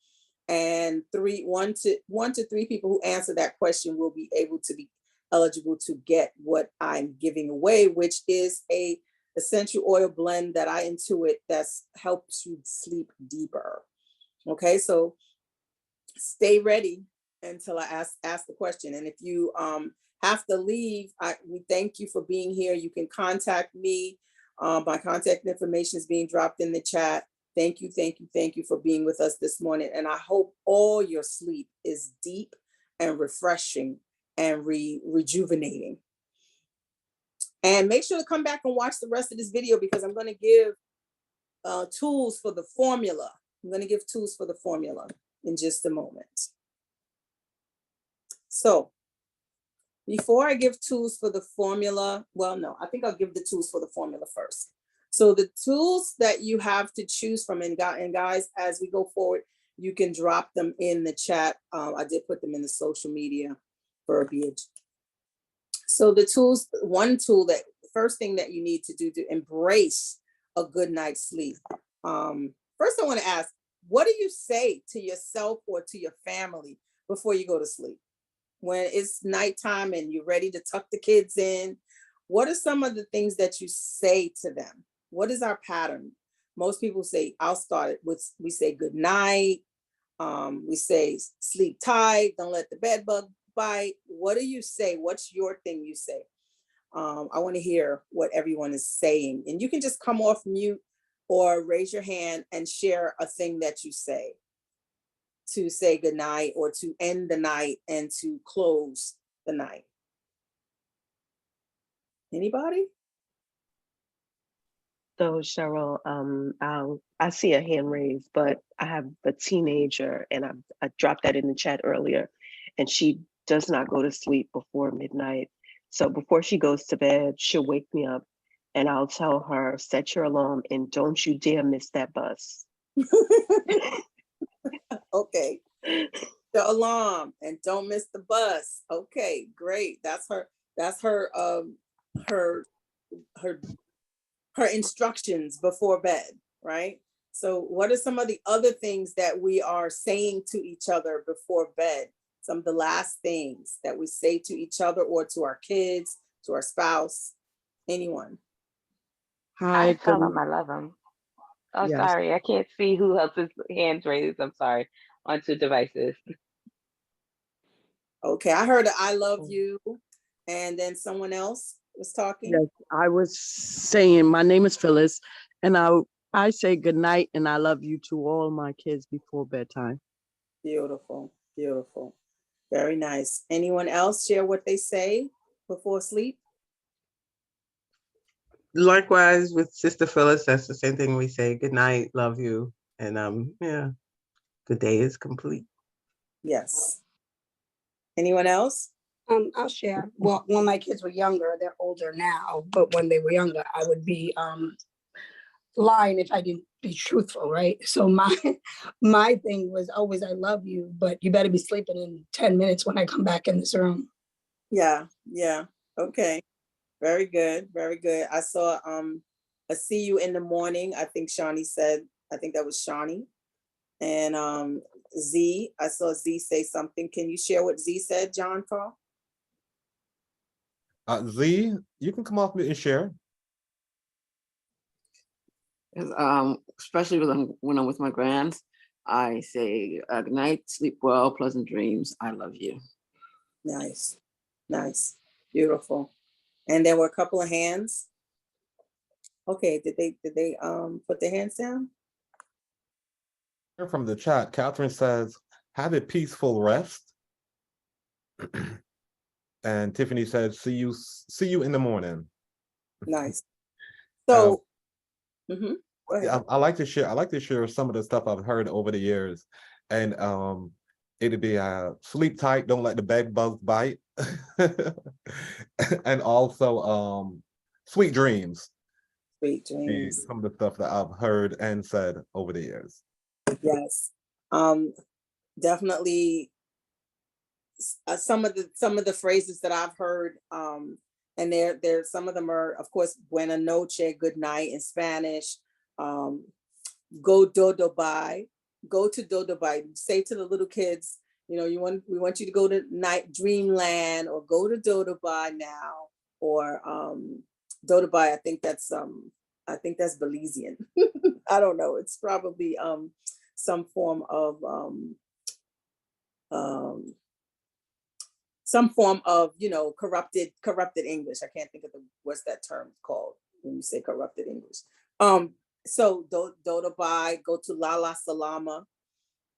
Speaker 1: And one to three people who answer that question will be able to be eligible to get what I'm giving away, which is a essential oil blend that I intuit that's helps you sleep deeper. Okay, so stay ready until I ask the question. And if you have to leave, we thank you for being here. You can contact me. My contact information is being dropped in the chat. Thank you, thank you, thank you for being with us this morning. And I hope all your sleep is deep and refreshing and rejuvenating. And make sure to come back and watch the rest of this video, because I'm going to give tools for the formula. I'm going to give tools for the formula in just a moment. So before I give tools for the formula, well, no, I think I'll give the tools for the formula first. So the tools that you have to choose from, and guys, as we go forward, you can drop them in the chat. I did put them in the social media verbiage. So the tools, one tool, that the first thing that you need to do to embrace a good night's sleep. First, I want to ask, what do you say to yourself or to your family before you go to sleep? When it's nighttime and you're ready to tuck the kids in, what are some of the things that you say to them? What is our pattern? Most people say, I'll start it with, we say good night. We say sleep tight, don't let the bed bug bite. What do you say? What's your thing you say? I want to hear what everyone is saying. And you can just come off mute or raise your hand and share a thing that you say to say good night, or to end the night and to close the night. Anybody?
Speaker 10: So Cheryl, I see a hand raised, but I have a teenager, and I dropped that in the chat earlier, and she does not go to sleep before midnight. So before she goes to bed, she'll wake me up, and I'll tell her, set your alarm and don't you dare miss that bus.
Speaker 1: Okay. The alarm and don't miss the bus. Okay, great. That's her instructions before bed, right? So what are some of the other things that we are saying to each other before bed? Some of the last things that we say to each other or to our kids, to our spouse, anyone?
Speaker 5: I
Speaker 6: Hi,
Speaker 5: tell
Speaker 6: good.
Speaker 5: them I love them. Oh,
Speaker 6: Yes.
Speaker 5: sorry, I can't see who else's hands raised. I'm sorry. On two devices.
Speaker 1: Okay, I heard I love you, and then someone else was talking.
Speaker 6: Yes, I was saying my name is Phyllis, and I say good night and I love you to all my kids before bedtime.
Speaker 1: Beautiful, beautiful. Very nice. Anyone else share what they say before sleep?
Speaker 4: Likewise with Sister Phyllis, that's the same thing we say. Good night, love you, and yeah, the day is complete.
Speaker 1: Yes. Anyone else?
Speaker 7: I'll share. Well, when my kids were younger, they're older now, but when they were younger, I would be lying if I didn't be truthful, right? So my thing was always, I love you, but you better be sleeping in 10 minutes when I come back in this room.
Speaker 1: Yeah, yeah. Okay. Very good, very good. I saw a see you in the morning. I think Shawnee said, I think that was Shawnee. And Z, I saw Z say something. Can you share what Z said, John Paul?
Speaker 3: Z, you can come off mute and share.
Speaker 11: Especially when I'm with my grands, I say good night, sleep well, pleasant dreams. I love you.
Speaker 1: Nice, nice, beautiful. And there were a couple of hands. Okay, did they put their hands down?
Speaker 3: From the chat, Catherine says, have a peaceful rest. And Tiffany said, see you in the morning.
Speaker 1: Nice. So go ahead.
Speaker 3: Yeah, I like to share some of the stuff I've heard over the years. And it'd be sleep tight, don't let the bed bugs bite. And also sweet dreams.
Speaker 1: Sweet dreams.
Speaker 3: Some of the stuff that I've heard and said over the years.
Speaker 1: Yes. Definitely some of the phrases that I've heard, and there some of them are, of course, buena noche, good night in Spanish. Go dodo-bye, go to dodo-bye. Say to the little kids, we want you to go to night dreamland, or go to dodo-bye now, or Dodabai, I think that's Belizean. I don't know. It's probably some form of corrupted English. I can't think of what's that term called when you say corrupted English. So Dodabai, go to Lala Salama.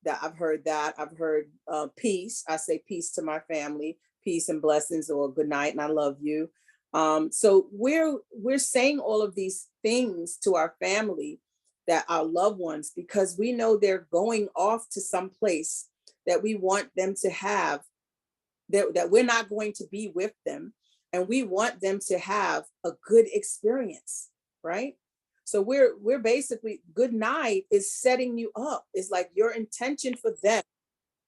Speaker 1: That I've heard that. I've heard peace. I say peace to my family, peace and blessings, or good night and I love you. So we're saying all of these things to our family, that our loved ones, because we know they're going off to some place that we want them to have, that we're not going to be with them, and we want them to have a good experience, right? So we're basically, good night is setting you up. It's like your intention for them,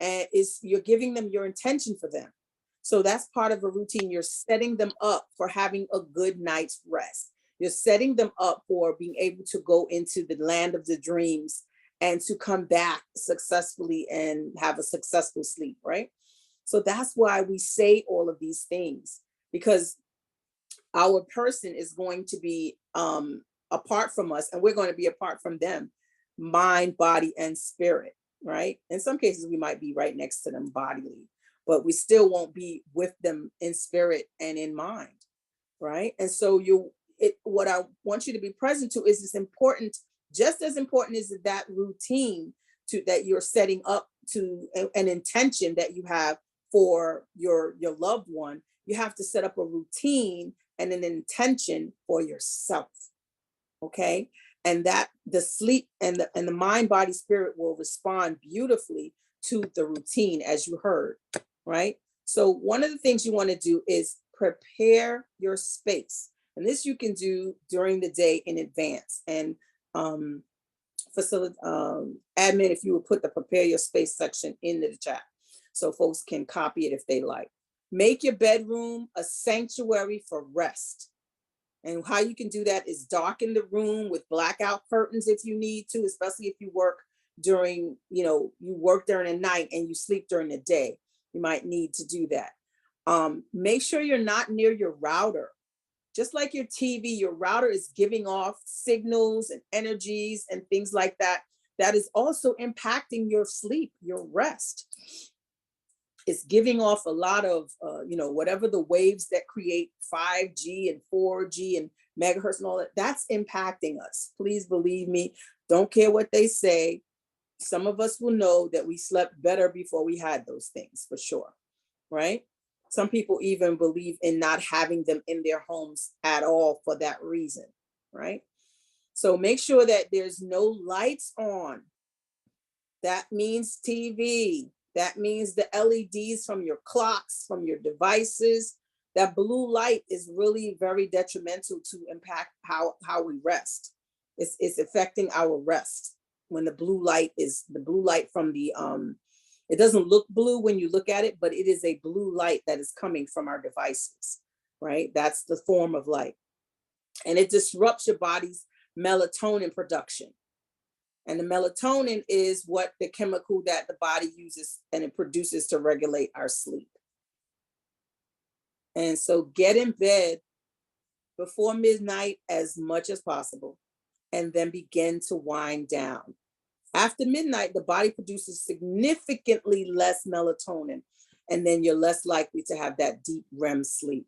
Speaker 1: and you're giving them your intention for them. So that's part of a routine. You're setting them up for having a good night's rest. You're setting them up for being able to go into the land of the dreams and to come back successfully and have a successful sleep, right? So that's why we say all of these things, because our person is going to be apart from us, and we're going to be apart from them, mind, body, and spirit, right? In some cases, we might be right next to them bodily, but we still won't be with them in spirit and in mind, right? And so what I want you to be present to is important, just as important is that routine that you're setting up to an intention that you have for your loved one. You have to set up a routine and an intention for yourself, okay? And that the sleep and the mind, body, spirit will respond beautifully to the routine, as you heard, right? So one of the things you want to do is prepare your space. And this you can do during the day in advance. And admin, if you would put the prepare your space section into the chat so folks can copy it if they like. Make your bedroom a sanctuary for rest. And how you can do that is darken the room with blackout curtains if you need to, especially if you work during, you work during the night and you sleep during the day. You might need to do that. Make sure you're not near your router. Just like your TV, your router is giving off signals and energies and things like that. That is also impacting your sleep, your rest. It's giving off a lot of, whatever the waves that create 5G and 4G and megahertz and all that, that's impacting us. Please believe me. Don't care what they say. Some of us will know that we slept better before we had those things, for sure, right? Some people even believe in not having them in their homes at all for that reason, right? So make sure that there's no lights on. That means TV. That means the LEDs from your clocks, from your devices. That blue light is really very detrimental to impact how we rest. It's affecting our rest when the blue light from the, it doesn't look blue when you look at it, but it is a blue light that is coming from our devices, right? That's the form of light. And it disrupts your body's melatonin production. And the melatonin is what the chemical that the body uses and it produces to regulate our sleep. And so get in bed before midnight as much as possible, and then begin to wind down. After midnight, the body produces significantly less melatonin, and then you're less likely to have that deep REM sleep.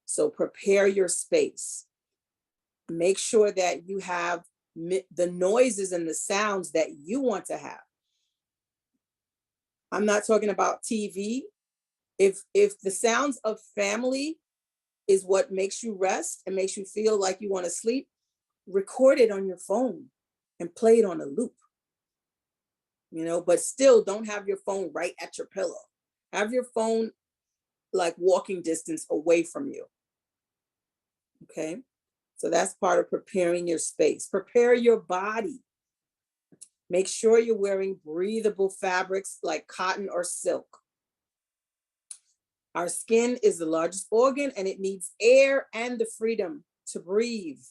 Speaker 1: So prepare your space. Make sure that you have the noises and the sounds that you want to have. I'm not talking about TV. If the sounds of family is what makes you rest and makes you feel like you want to sleep, record it on your phone and play it on a loop. But still don't have your phone right at your pillow. Have your phone like walking distance away from you. Okay. So that's part of preparing your space. Prepare your body. Make sure you're wearing breathable fabrics like cotton or silk. Our skin is the largest organ and it needs air and the freedom to breathe.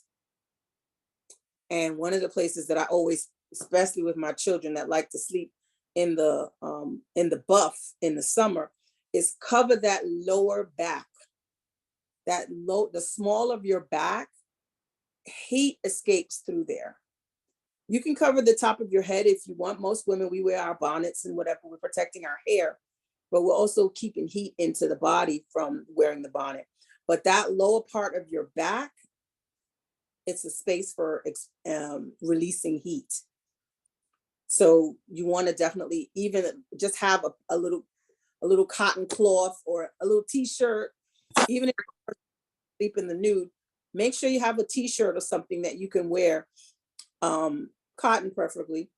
Speaker 1: And one of the places that I always, especially with my children that like to sleep in the buff in the summer, is cover that lower back. The small of your back heat escapes through there. You can cover the top of your head if you want. Most women, we wear our bonnets and whatever, we're protecting our hair, but we're also keeping heat into the body from wearing the bonnet. But that lower part of your back, it's a space for releasing heat. So you want to definitely even just have a little cotton cloth or a little t-shirt, even if you sleep in the nude, make sure you have a t-shirt or something that you can wear, cotton preferably,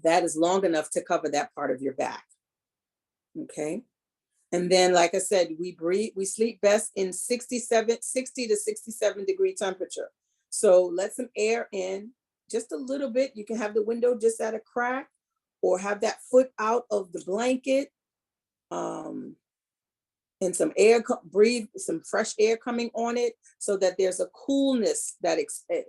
Speaker 1: that is long enough to cover that part of your back. Okay. And then, like I said, we sleep best in 60 to 67 degree temperature. So let some air in just a little bit. You can have the window just at a crack or have that foot out of the blanket. And some air, breathe some fresh air coming on it so that there's a coolness that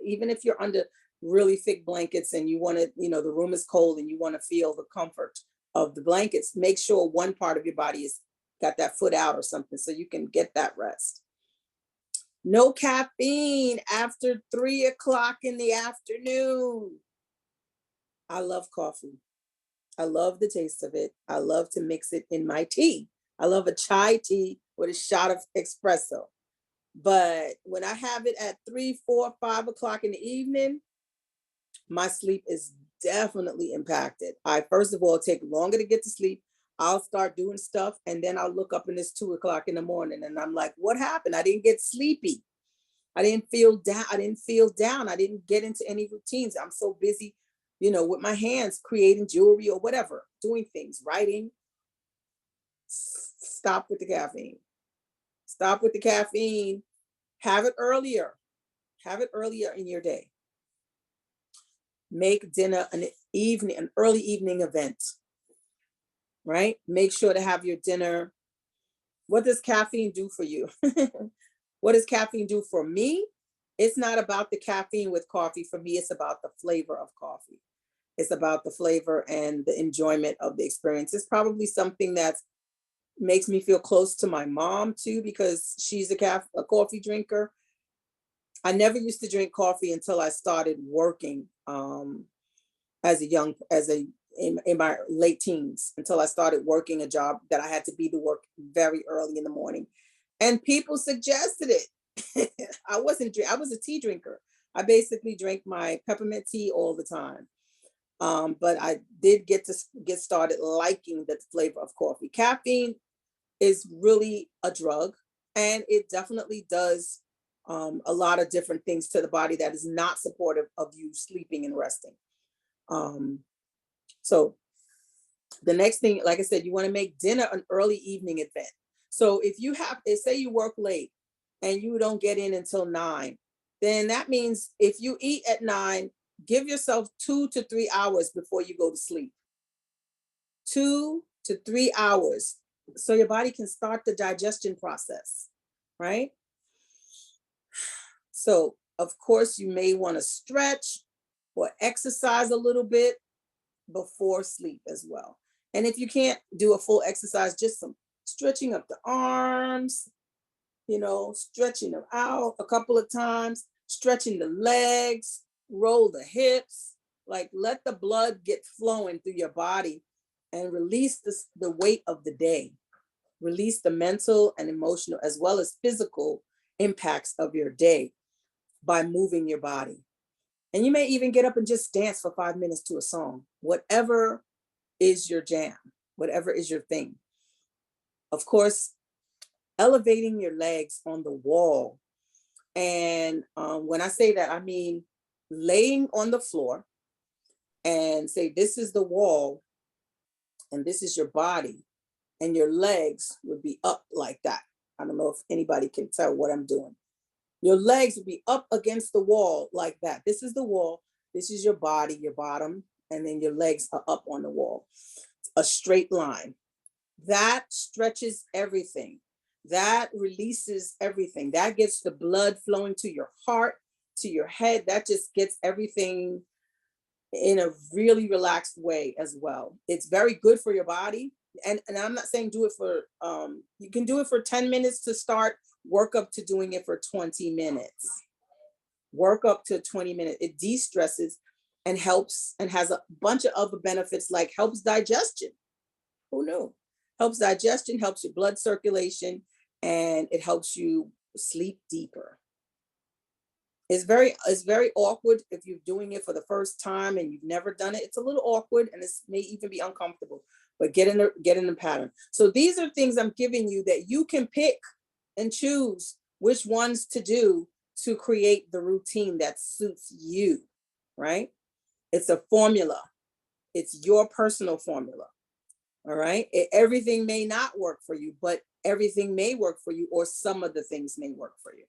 Speaker 1: even if you're under really thick blankets and you want to, the room is cold and you want to feel the comfort of the blankets, make sure one part of your body is got that foot out or something so you can get that rest. No caffeine after 3 o'clock in the afternoon. I love coffee. I love the taste of it. I love to mix it in my tea. I love a chai tea with a shot of espresso. But when I have it at 3, 4, 5 o'clock in the evening, my sleep is definitely impacted. I, first of all, take longer to get to sleep. I'll start doing stuff and then I'll look up and it's 2 o'clock in the morning and I'm like, what happened? I didn't get sleepy. I didn't feel down. I didn't get into any routines. I'm so busy, with my hands, creating jewelry or whatever, doing things, writing. Stop with the caffeine. Stop with the caffeine. Have it earlier. Have it earlier in your day. Make dinner an early evening event, right? Make sure to have your dinner. What does caffeine do for you? What does caffeine do for me? It's not about the caffeine with coffee. For me, it's about the flavor of coffee. It's about the flavor and the enjoyment of the experience. It's probably something that makes me feel close to my mom too, because she's a coffee drinker. I never used to drink coffee until I started working in my late teens, until I started working a job that I had to be to work very early in the morning. And people suggested it. I was a tea drinker. I basically drank my peppermint tea all the time. But I did get started liking the flavor of coffee. Caffeine is really a drug, and it definitely does a lot of different things to the body that is not supportive of you sleeping and resting. So the next thing, like I said, you want to make dinner an early evening event. So if you say you work late and you don't get in until 9, then that means if you eat at 9, give yourself 2 to 3 hours before you go to sleep. 2 to 3 hours. So your body can start the digestion process, right? So of course you may want to stretch or exercise a little bit before sleep as well. And if you can't do a full exercise, just some stretching up the arms, stretching them out a couple of times, stretching the legs, roll the hips, like let the blood get flowing through your body and release the weight of the day. Release the mental and emotional as well as physical impacts of your day by moving your body. And you may even get up and just dance for 5 minutes to a song, whatever is your jam, whatever is your thing. Of course, elevating your legs on the wall. And when I say that, I mean laying on the floor and say, this is the wall and this is your body. And your legs would be up like that. I don't know if anybody can tell what I'm doing. Your legs would be up against the wall like that. This is the wall. This is your body, your bottom, and then your legs are up on the wall. A straight line. That stretches everything. That releases everything. That gets the blood flowing to your heart, to your head. That just gets everything in a really relaxed way as well. It's very good for your body. And I'm not saying do it for, you can do it for 10 minutes to start, work up to doing it for 20 minutes. Work up to 20 minutes. It de-stresses and helps and has a bunch of other benefits, like helps digestion. Who knew? Helps digestion, helps your blood circulation, and it helps you sleep deeper. It's very awkward if you're doing it for the first time and you've never done it. It's a little awkward and it may even be uncomfortable, but get in the pattern. So these are things I'm giving you that you can pick and choose which ones to do to create the routine that suits you, right? It's a formula. It's your personal formula. All right. Everything may not work for you, but everything may work for you, or some of the things may work for you.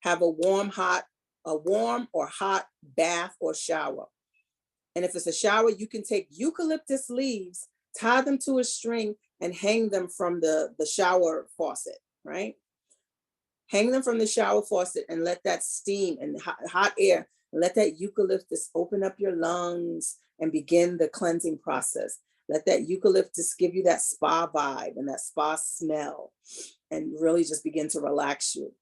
Speaker 1: Have a warm or hot bath or shower. And if it's a shower, you can take eucalyptus leaves, tie them to a string, and hang them from the shower faucet, right? Hang them from the shower faucet and let that steam and hot air, and let that eucalyptus open up your lungs and begin the cleansing process. Let that eucalyptus give you that spa vibe and that spa smell, and really just begin to relax you.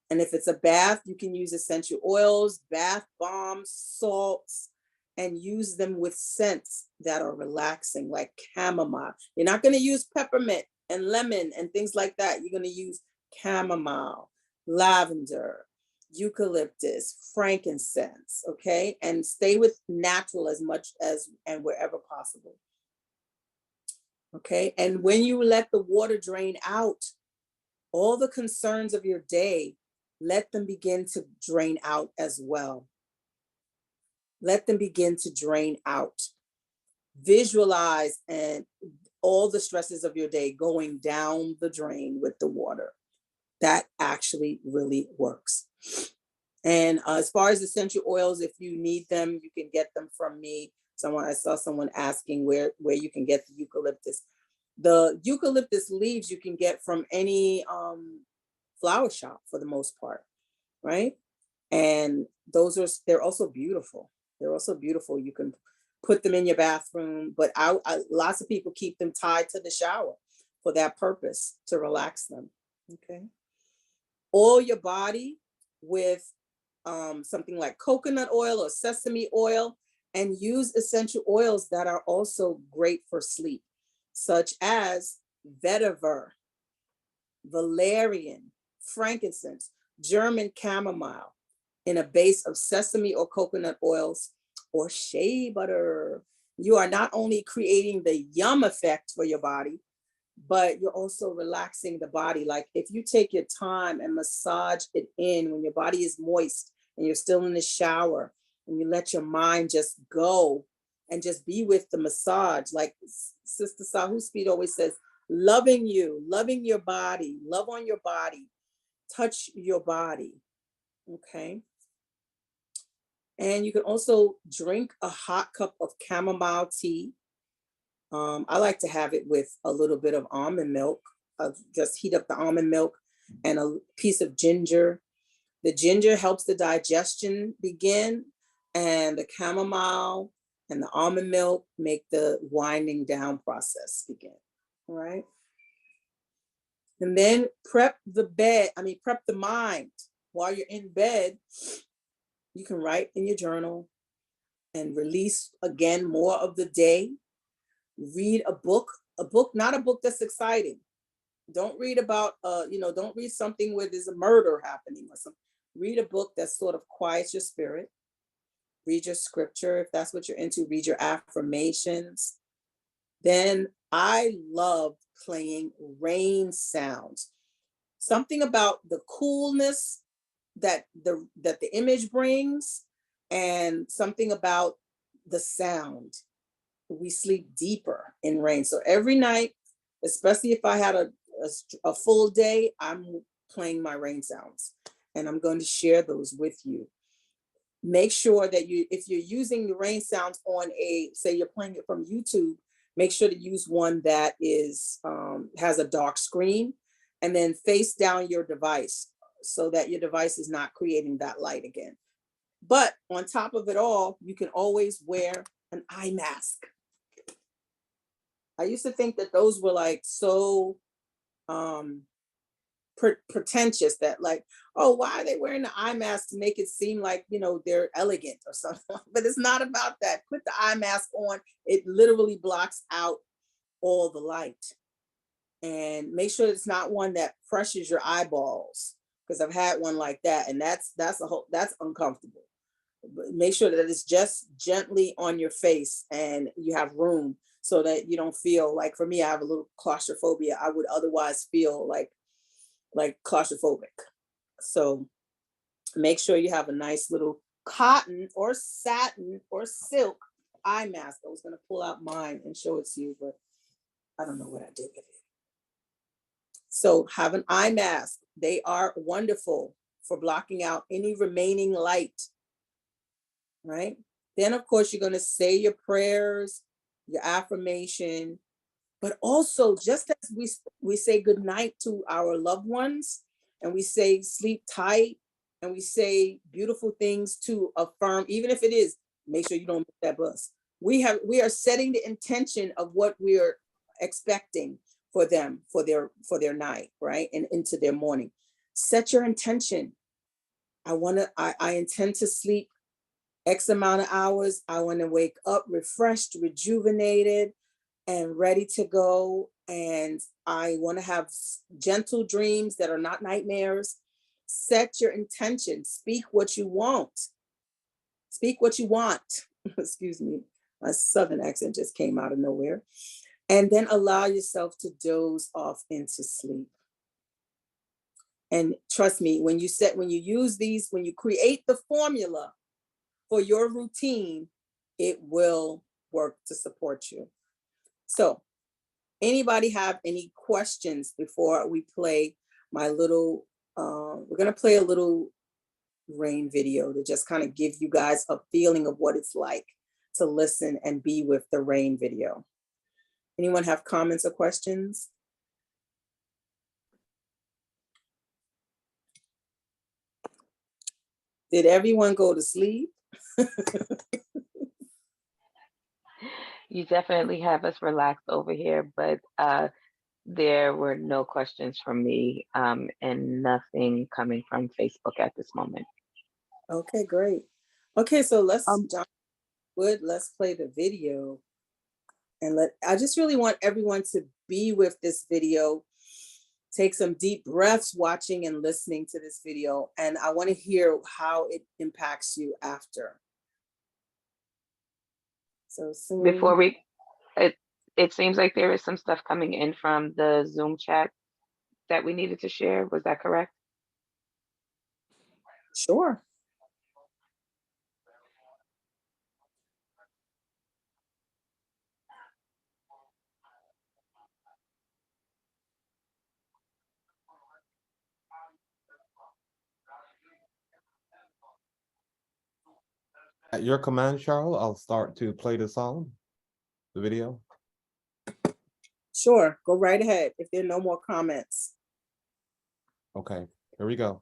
Speaker 1: And if it's a bath, you can use essential oils, bath bombs, salts, and use them with scents that are relaxing, like chamomile. You're not going to use peppermint and lemon and things like that. You're going to use chamomile, lavender, eucalyptus, frankincense, okay? And stay with natural as much as and wherever possible. Okay, and when you let the water drain out, all the concerns of your day, let them begin to drain out as well. Let them begin to drain out. Visualize and all the stresses of your day going down the drain with the water. That actually really works. And as far as essential oils, if you need them, you can get them from me. I saw someone asking where you can get the eucalyptus. The eucalyptus leaves you can get from any flower shop for the most part, right? And they're also beautiful. They're also beautiful. You can put them in your bathroom, but lots of people keep them tied to the shower for that purpose, to relax them. Okay. Oil your body with something like coconut oil or sesame oil, and use essential oils that are also great for sleep, such as vetiver, valerian, frankincense, German chamomile, in a base of sesame or coconut oils or shea butter. You are not only creating the yum effect for your body, but you're also relaxing the body. Like if you take your time and massage it in when your body is moist and you're still in the shower, and you let your mind just go and just be with the massage. Like Sister Sahu Speed always says, loving you, loving your body, love on your body, touch your body. Okay. And you can also drink a hot cup of chamomile tea. I like to have it with a little bit of almond milk. Just heat up the almond milk and a piece of ginger. The ginger helps the digestion begin, and the chamomile and the almond milk make the winding down process begin. All right. And then prep the mind while you're in bed. You can write in your journal and release again more of the day. Read a book, not a book that's exciting. Don't read about, don't read something where there's a murder happening or something. Read a book that sort of quiets your spirit. Read your scripture, if that's what you're into. Read your affirmations. Then I love playing rain sounds. Something about the coolness that the image brings, and something about the sound. We sleep deeper in rain. So every night, especially if I had a full day, I'm playing my rain sounds, and I'm going to share those with you. Make sure that if you're using the rain sounds on say you're playing it from YouTube, make sure to use one that has a dark screen, and then face down your device so that your device is not creating that light again. But on top of it all, you can always wear an eye mask. I used to think that those were like so pretentious, that like, oh, why are they wearing the eye mask to make it seem like, they're elegant or something. But it's not about that. Put the eye mask on. It literally blocks out all the light. And make sure it's not one that pressures your eyeballs, because I've had one like that, and that's uncomfortable. But make sure that it's just gently on your face and you have room, so that you don't feel like, for me, I have a little claustrophobia. I would otherwise feel like claustrophobic. So make sure you have a nice little cotton or satin or silk eye mask. I was going to pull out mine and show it to you, but I don't know what I did with it. So have an eye mask. They are wonderful for blocking out any remaining light, right? Then, of course, you're going to say your prayers, your affirmation, but also, just as we say good night to our loved ones, and we say sleep tight, and we say beautiful things to affirm, even if it is, make sure you don't miss that bus. We are setting the intention of what we're expecting for them, for their night, right? And into their morning. Set your intention. I intend to sleep X amount of hours. I want to wake up refreshed, rejuvenated, and ready to go. And I want to have gentle dreams that are not nightmares. Set your intention. Speak what you want. Speak what you want. Excuse me. My Southern accent just came out of nowhere. And then allow yourself to doze off into sleep. And trust me, when you create the formula for your routine, it will work to support you. So, anybody have any questions before we play my little, we're going to play a little rain video to just kind of give you guys a feeling of what it's like to listen and be with the rain video. Anyone have comments or questions? Did everyone go to sleep?
Speaker 5: You definitely have us relaxed over here, but there were no questions from me, and nothing coming from Facebook at this moment.
Speaker 1: Okay, great. Okay, so let's play the video. And I just really want everyone to be with this video. Take some deep breaths watching and listening to this video. And I want to hear how it impacts you after. So
Speaker 5: Before it seems like there is some stuff coming in from the Zoom chat that we needed to share. Was that correct?
Speaker 1: Sure.
Speaker 3: At your command, Sheryl, I'll start to play the song, the video.
Speaker 1: Sure, go right ahead if there are no more comments.
Speaker 3: Okay, here we go.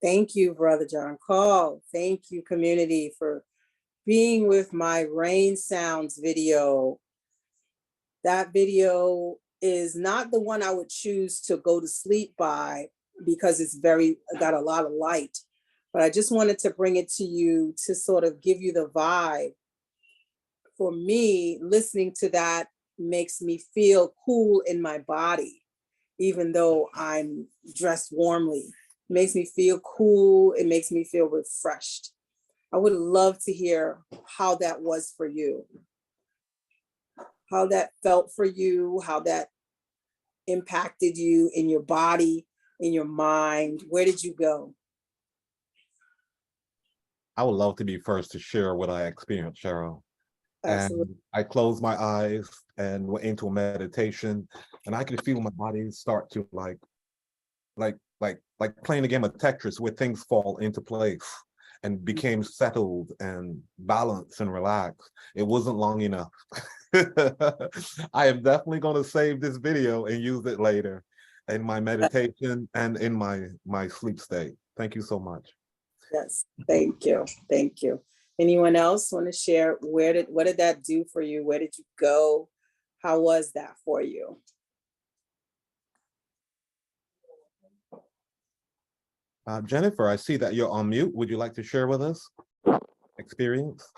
Speaker 1: Thank you, Brother John Call. Thank you, community, for being with my rain sounds video. That video is not the one I would choose to go to sleep by because it's got a lot of light. But I just wanted to bring it to you to sort of give you the vibe. For me, listening to that makes me feel cool in my body, even though I'm dressed warmly. It makes me feel cool. It makes me feel refreshed. I would love to hear how that was for you, how that felt for you, how that impacted you in your body, in your mind. Where did you go?
Speaker 3: I would love to be first to share what I experienced, Sheryl.
Speaker 1: Absolutely.
Speaker 3: And I closed my eyes and went into a meditation, and I could feel my body start to like playing a game of Tetris where things fall into place and became settled and balanced and relaxed. It wasn't long enough. I am definitely going to save this video and use it later in my meditation and in my sleep state. Thank you so much.
Speaker 1: Yes, thank you. Thank you. Anyone else want to share what did that do for you? Where did you go? How was that for you?
Speaker 3: Jennifer, I see that you're on mute. Would you like to share with us experience?